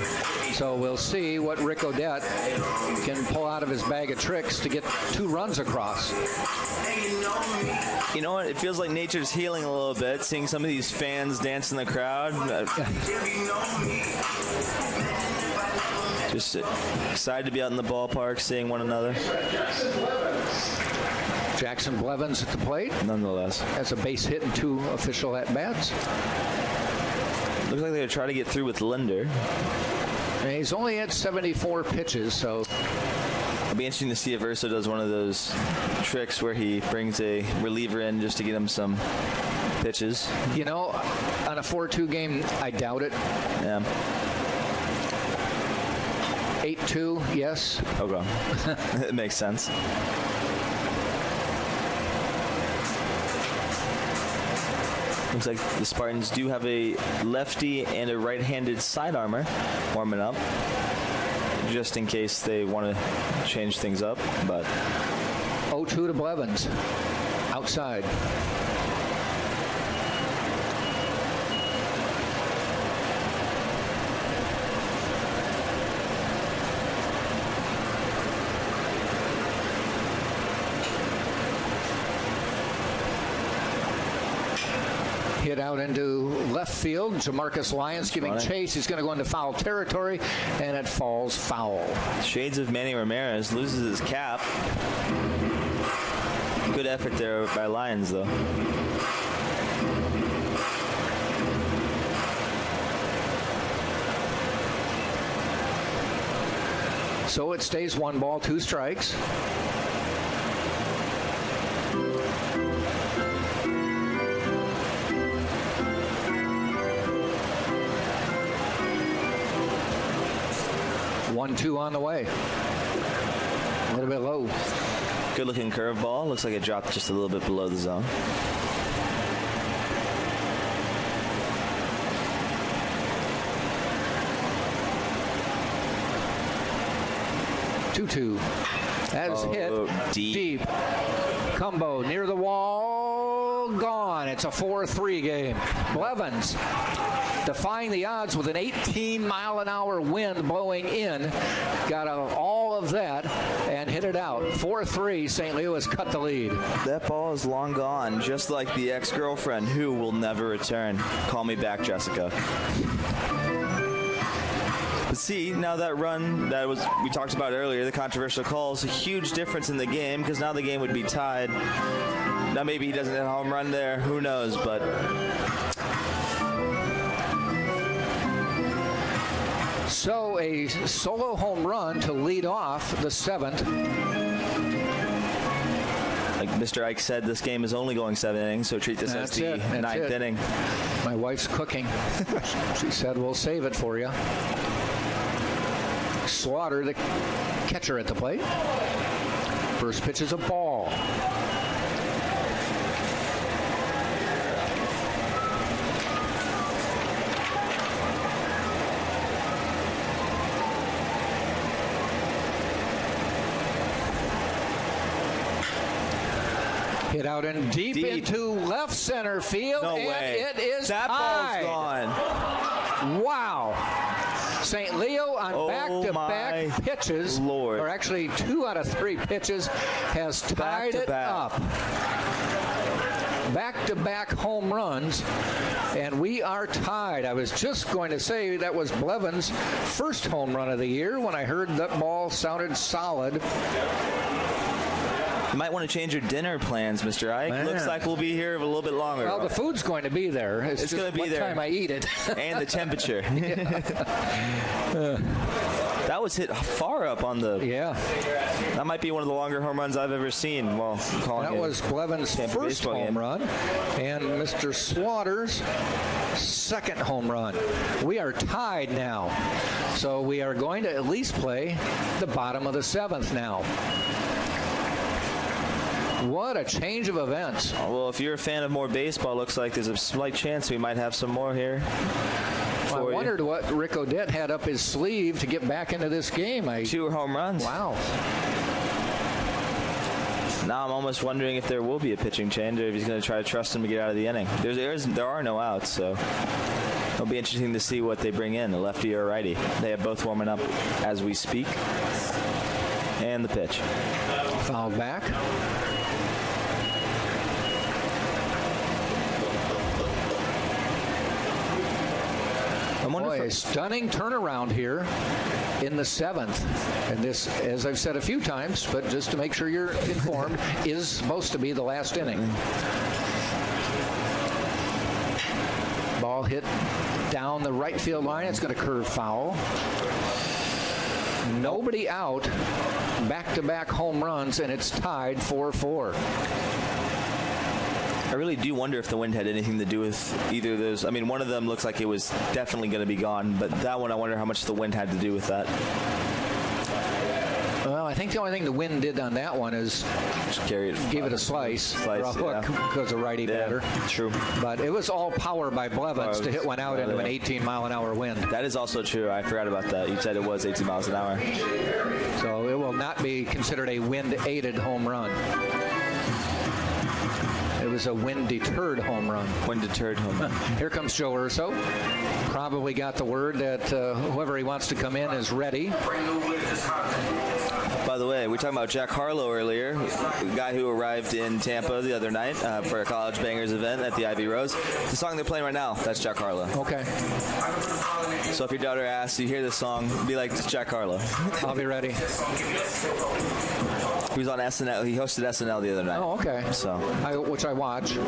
So we'll see what Rick Odette can pull out of his bag of tricks to get 2 runs across. You know what? It feels like nature's healing a little bit, seeing some of these fans dance in the crowd. Just excited to be out in the ballpark, seeing one another. Jackson Blevins at the plate. Nonetheless. That's a base hit and 2 official at-bats. Looks like they're trying to get through with Linder. And he's only at 74 pitches, so... It'll be interesting to see if Urso does one of those tricks where he brings a reliever in just to get him some pitches. You know, on a 4-2 game, I doubt it. Yeah. 8-2, yes. Okay. It makes sense. Looks like the Spartans do have a lefty and a right-handed side armor warming up, just in case they want to change things up. But 0-2 to Blevins, outside. Hit out into left field. Jamarcus Lyons giving chase. He's going to go into foul territory, and it falls foul. Shades of Manny Ramirez loses his cap. Good effort there by Lyons, though. So it stays 1 ball, 2 strikes. One, 2 on the way. A little bit low. Good looking curveball. Looks like it dropped just a little bit below the zone. Two. That is hit deep. Combo near the wall. Gone. It's a 4-3 game. Blevins defying the odds with an 18-mile-an-hour wind blowing in. Got all of that and hit it out. 4-3. St. Leo has cut the lead. That ball is long gone, just like the ex-girlfriend who will never return. Call me back, Jessica. But see, now that run that we talked about earlier, the controversial calls, a huge difference in the game because now the game would be tied. Now maybe he doesn't hit a home run there. Who knows? But so a solo home run to lead off the 7th. Like Mr. Ike said, this game is only going 7 innings, so treat this as the 9th inning. My wife's cooking. She said, we'll save it for you. Slaughter, the catcher at the plate. First pitch is a ball. Hit out and deep into left center field. No and way. It is that tied. Ball's gone. Wow. St. Leo on back-to-back pitches, Lord. or actually 2 out of 3 pitches, has tied it up. Back-to-back home runs, and we are tied. I was just going to say that was Blevins' first home run of the year when I heard that ball sounded solid. You might want to change your dinner plans, Mr. Ike. Man. Looks like we'll be here a little bit longer. Well, the food's going to be there. It's just going to be there. What time I eat it. And the temperature. That was hit far up on the... Yeah. That might be one of the longer home runs I've ever seen. Well, that was Blevins' first home run. And Mr. Slaughter's second home run. We are tied now. So we are going to at least play the bottom of the 7th now. What a change of events. Well, if you're a fan of more baseball, looks like there's a slight chance we might have some more here. Well, I wondered what Rick Odette had up his sleeve to get back into this game. 2 home runs. Wow. Now I'm almost wondering if there will be a pitching change or if he's going to try to trust him to get out of the inning. There are no outs, so it'll be interesting to see what they bring in, a lefty or a righty. They have both warming up as we speak. And the pitch. Fouled back. Boy, a stunning turnaround here in the 7th. And this, as I've said a few times, but just to make sure you're informed, is supposed to be the last inning. Ball hit down the right field line. It's going to curve foul. Nobody out. Back-to-back home runs, and it's tied 4-4. I really do wonder if the wind had anything to do with either of those. I mean, one of them looks like it was definitely going to be gone, but that one, I wonder how much the wind had to do with that. Well, I think the only thing the wind did on that one is give it a slice or a hook because of righty batter. True. But it was all power by Blevins to hit one out into an 18-mile-an-hour wind. That is also true. I forgot about that. You said it was 18 miles an hour. So it will not be considered a wind-aided home run. It was a wind-deterred home run. Wind-deterred home run. Here comes Joe Urso. Probably got the word that whoever he wants to come in is ready. By the way, we were talking about Jack Harlow earlier, the guy who arrived in Tampa the other night for a College Bangers event at the Ivy Rose. The song they're playing right now, that's Jack Harlow. Okay. So if your daughter asks, you hear this song, be like, it's Jack Harlow. I'll be ready. He was on SNL. He hosted SNL the other night. Oh, okay. So, which I watch.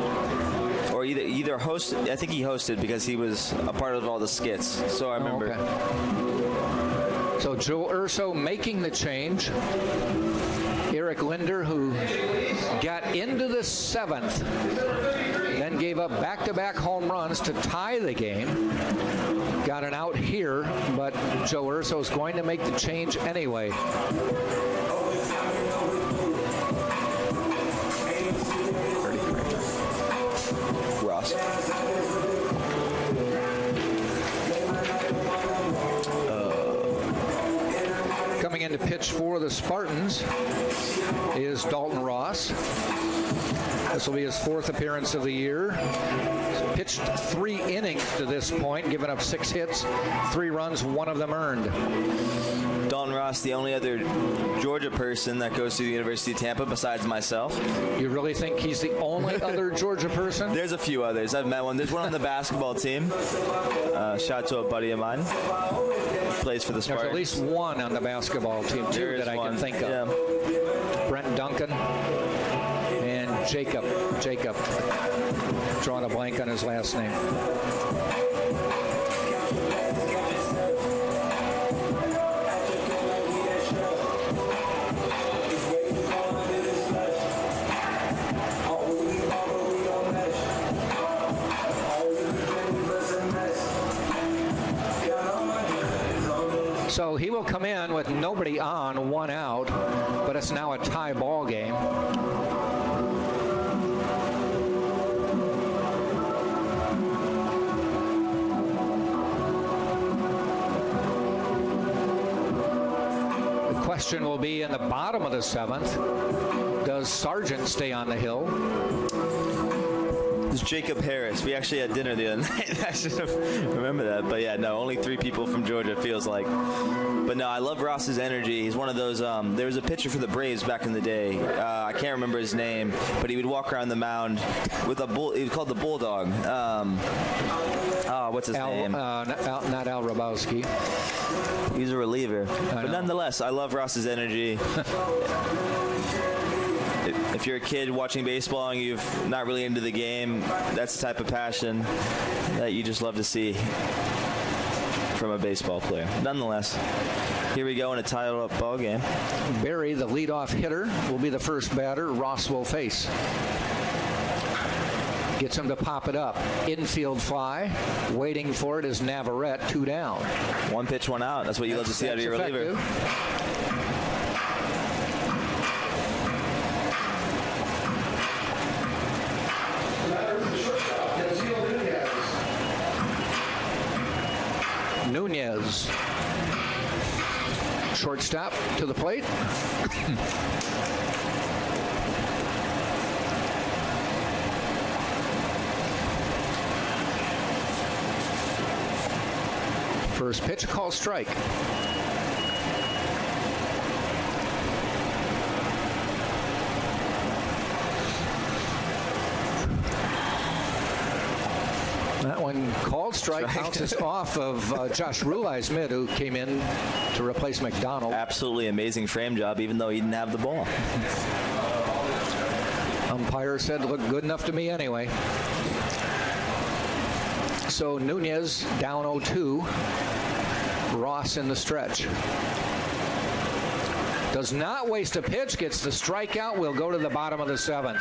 Or either host. I think he hosted because he was a part of all the skits. So I remember. Oh, okay. So Joe Urso making the change. Eric Linder, who got into the 7th, then gave up back-to-back home runs to tie the game. Got an out here, but Joe Urso is going to make the change anyway. Ross. Coming in to pitch for the Spartans is Dalton Ross. This will be his 4th appearance of the year. He's pitched 3 innings to this point, given up 6 hits, 3 runs, 1 of them earned. Dalton Ross, the only other Georgia person that goes to the University of Tampa besides myself. You really think he's the only other Georgia person? There's a few others. I've met one. There's one on the basketball team. Shout out to a buddy of mine. Plays for the Spartans. There's at least one on the basketball team, too, that I can think of. Yeah. Brent Duncan and Jacob. Drawing a blank on his last name. So he will come in with nobody on, 1 out, but it's now a tie ball game. The question will be in the bottom of the 7th, does Sargent stay on the hill? It's Jacob Harris. We actually had dinner the other night. I should have remembered that. But yeah, no, only 3 people from Georgia, feels like. But no, I love Ross's energy. He's one of those, there was a pitcher for the Braves back in the day. I can't remember his name, but he would walk around the mound with a bull. He was called the Bulldog. What's his name? Not Al Rabowski. He's a reliever. But nonetheless, I love Ross's energy. If you're a kid watching baseball and you're not really into the game, that's the type of passion that you just love to see from a baseball player. Nonetheless, here we go in a tied-up ball game. Barry, the leadoff hitter, will be the first batter Ross will face. Gets him to pop it up. Infield fly. Waiting for it is Navarrete, 2 down. 1 pitch, 1 out. That's what you love to see out of your reliever. Nunez. Shortstop to the plate. First pitch, a call strike. That one called strike bounces off of Josh Rulei's mid, who came in to replace McDonald. Absolutely amazing frame job, even though he didn't have the ball. Umpire said, looked good enough to me anyway. So Nunez down 0-2. Ross in the stretch. Does not waste a pitch, gets the strikeout, will go to the bottom of the 7th.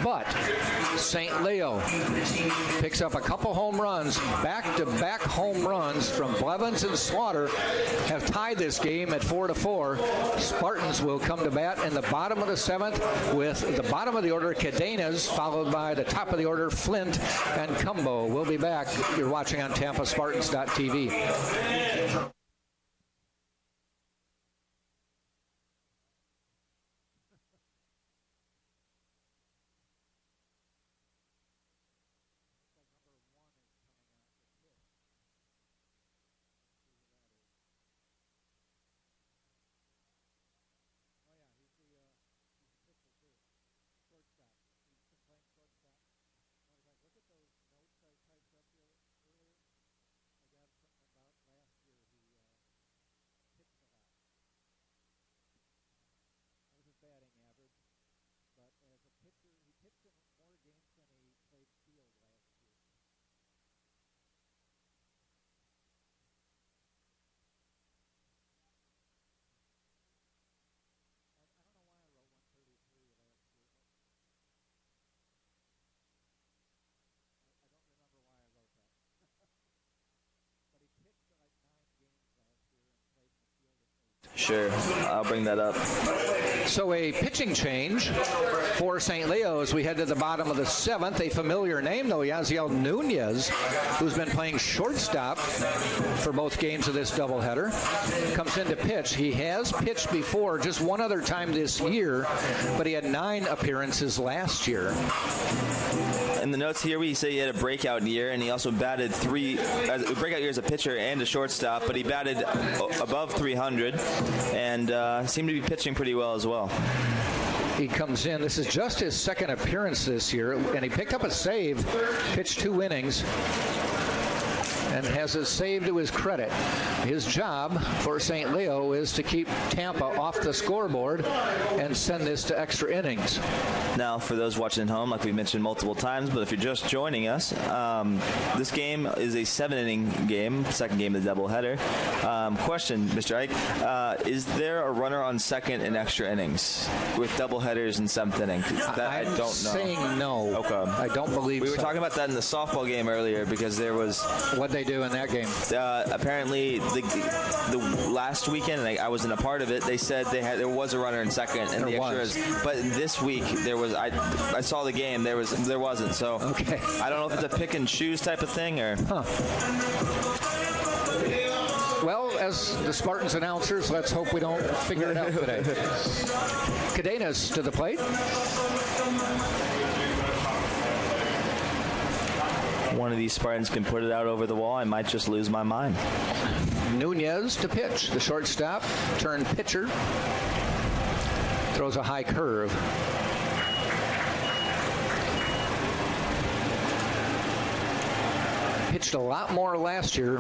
But St. Leo picks up a couple home runs, back-to-back home runs from Blevins and Slaughter, have tied this game at 4-4. Spartans will come to bat in the bottom of the 7th with the bottom of the order, Cadenas, followed by the top of the order, Flint and Cumbo. We'll be back. You're watching on TampaSpartans.tv. Sure, I'll bring that up. So a pitching change for St. Leo as we head to the bottom of the 7th. A familiar name, though, Yaziel Nunez, who's been playing shortstop for both games of this doubleheader, comes in to pitch. He has pitched before, just one other time this year, but he had 9 appearances last year. In the notes here, we say he had a breakout year, and he also batted a breakout year as a pitcher and a shortstop, but he batted above 300 and seemed to be pitching pretty well as well. He comes in. This is just his 2nd appearance this year, and he picked up a save, pitched 2 innings, and has a save to his credit. His job for St. Leo is to keep Tampa off the scoreboard and send this to extra innings. Now, for those watching at home, like we mentioned multiple times, but if you're just joining us, this game is a 7-inning game, 2nd game of the doubleheader. Question, Mr. Ike, is there a runner on 2nd in extra innings with doubleheaders in 7th inning? I don't know. I'm saying no. Okay. I don't believe we were so. talking about that in the softball game earlier because there was... What'd they do in that game? Apparently, the last weekend, and I wasn't a part of it, they said there was a runner in 2nd and the extras. But this week, there was... I saw the game. There wasn't. So okay. I don't know if it's a pick and choose type of thing or. Huh. Well, as the Spartans announcers, let's hope we don't figure it out today. Cadenas to the plate. If one of these Spartans can put it out over the wall, I might just lose my mind. Nunez to pitch. The shortstop turned pitcher. Throws a high curve. Pitched a lot more last year.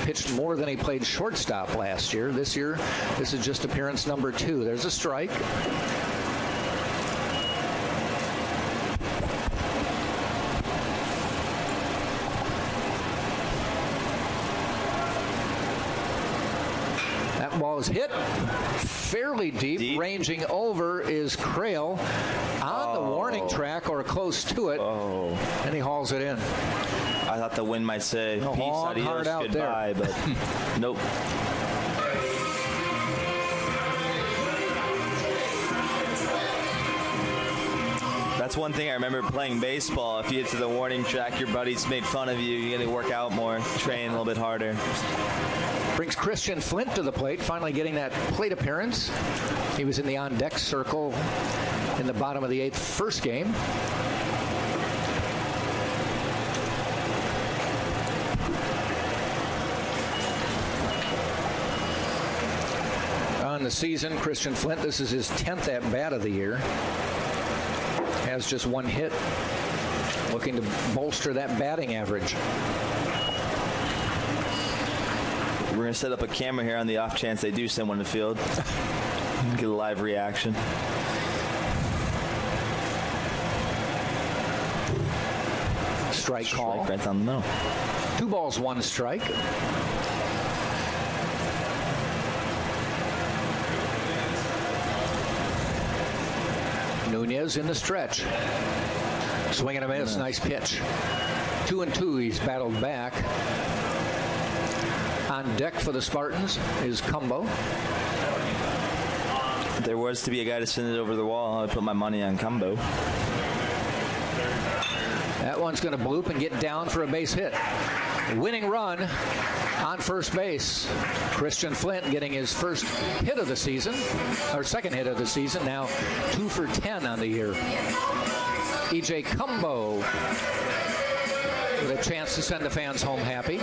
Pitched more than he played shortstop last year. This year, this is just appearance number 2. There's a strike. That ball is hit fairly deep. Ranging over is Crail on the warning track or close to it. And he hauls it in. I thought the wind might say, peace, adios, goodbye, but nope. That's one thing I remember playing baseball. If you get to the warning track, your buddies made fun of you. You got to work out more, train a little bit harder. Brings Christian Flint to the plate, finally getting that plate appearance. He was in the on-deck circle in the bottom of the 8th first game. On the season, Christian Flint, this is his 10th at-bat of the year. Has just 1 hit, looking to bolster that batting average. We're going to set up a camera here on the off chance they do send one to the field. Get a live reaction. Strike call. Strike right down the middle. 2 balls, 1 strike. Nunez in the stretch. Swing and a miss. Nice pitch. 2-2. He's battled back. On deck for the Spartans is Cumbo. If there was to be a guy to send it over the wall, I'd put my money on Cumbo. That one's going to bloop and get down for a base hit. Winning run on first base. Christian Flint getting his first hit of the season, or second hit of the season, now 2 for 10 on the year. E.J. Cumbo with a chance to send the fans home happy.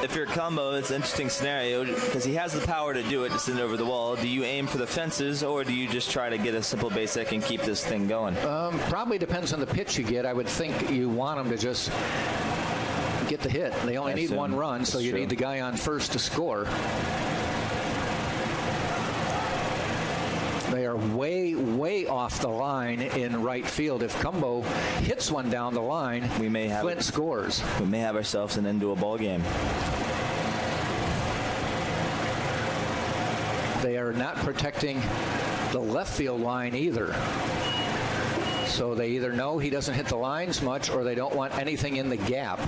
If you're Cumbo, it's an interesting scenario because he has the power to do it, to send it over the wall. Do you aim for the fences or do you just try to get a simple base hit and keep this thing going? Probably depends on the pitch you get. I would think you want him to just get the hit. They only need 1 run, so you need the guy on first to score. They are way, way off the line in right field. If Cumbo hits one down the line, Flint scores. We may have ourselves an end to a ball game. They are not protecting the left field line either. So they either know he doesn't hit the lines much or they don't want anything in the gap.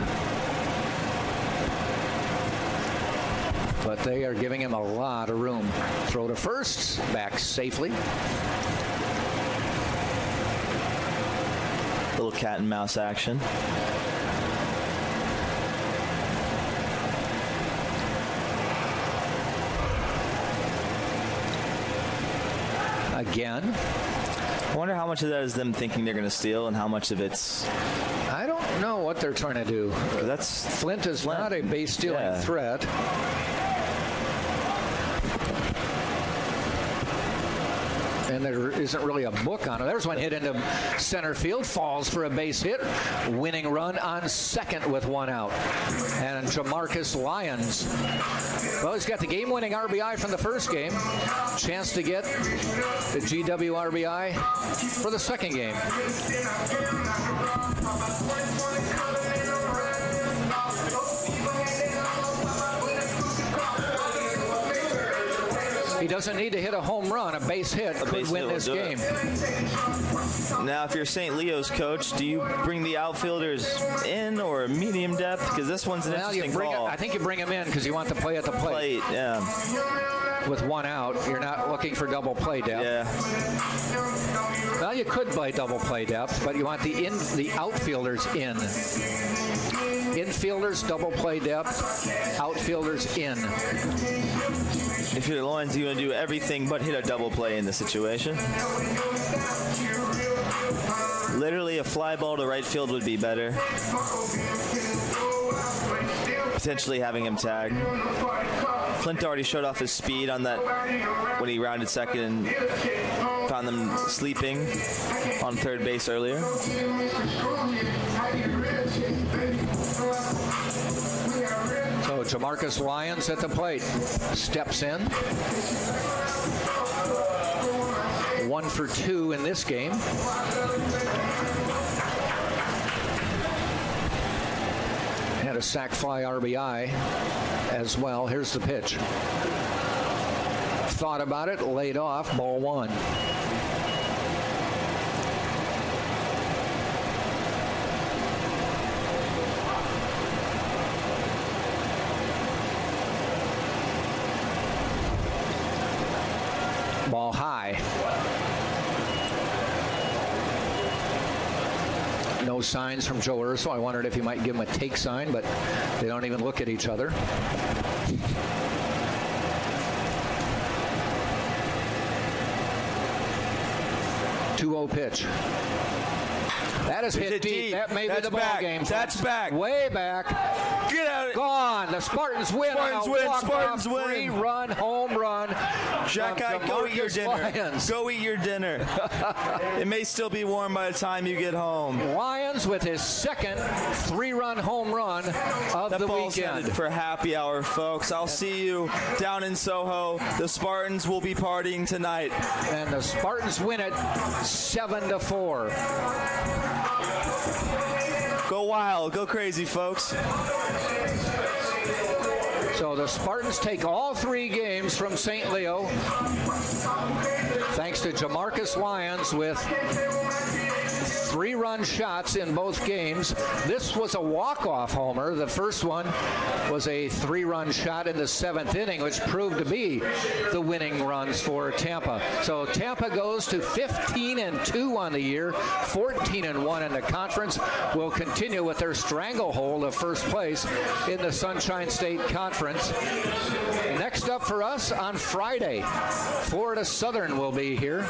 but they are giving him a lot of room. Throw to first, back safely. Little cat and mouse action. Again. I wonder how much of that is them thinking they're going to steal and how much of it's... I don't know what they're trying to do. Flint is not a base stealing threat. And there isn't really a book on it. There's one hit into center field, falls for a base hit. Winning run on second with one out. And Jamarcus Lyons, well, he's got the game-winning RBI from the first game. Chance to get the GW RBI for the second game. He doesn't need to hit a home run. A base hit could win this game. Now, if you're St. Leo's coach, do you bring the outfielders in or medium depth? Because this one's an interesting call. I think you bring him in because you want the play at the plate. Yeah. With one out, you're not looking for double play depth. Yeah. Well, you could play double play depth, but you want the outfielders in. Infielders, double play depth. Outfielders in. If you're the Lions, you're going to do everything but hit a double play in the situation. Literally, a fly ball to right field would be better. Potentially having him tag. Flint already showed off his speed on that when he rounded second and found them sleeping on third base earlier. So Jamarcus Lyons at the plate. Steps in. 1 for 2 in this game. Had a sac fly RBI as well. Here's the pitch. Thought about it, laid off, ball 1. Ball high. No signs from Joe Urso. I wondered if he might give him a take sign, but they don't even look at each other. Two-0 pitch. That is hit deep. That may be the ball game. That's back. Way back. Get out of it. Gone. The Spartans win. Spartans win. 3-run home run. Jack-Eye, go eat your dinner. Lions. Go eat your dinner. It may still be warm by the time you get home. Lions with his second 3-run home run of the weekend. For happy hour, folks. I'll see you down in Soho. The Spartans will be partying tonight. And the Spartans win it 7-4. Go wild. Go crazy, folks. So the Spartans take all 3 games from St. Leo. Thanks to Jamarcus Lyons with 3-run shots in both games. This was a walk-off homer. The first one was a 3-run shot in the 7th inning, which proved to be the winning runs for Tampa. So Tampa goes to 15-2 on the year, 14-1 in the conference. Will continue with their stranglehold of first place in the Sunshine State Conference. Next up for us on Friday, Florida Southern will be here.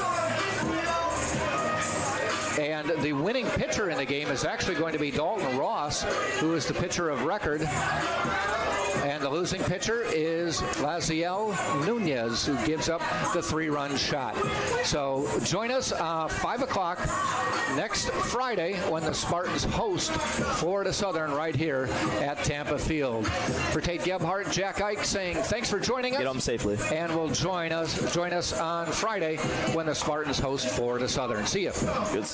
And the winning pitcher in the game is actually going to be Dalton Ross, who is the pitcher of record. And the losing pitcher is Laziel Nunez, who gives up the 3-run shot. So join us 5 o'clock next Friday when the Spartans host Florida Southern right here at Tampa Field. For Tate Gebhardt, Jack Ike saying thanks for joining us. Get home safely. And will join us on Friday when the Spartans host Florida Southern. See you. Good.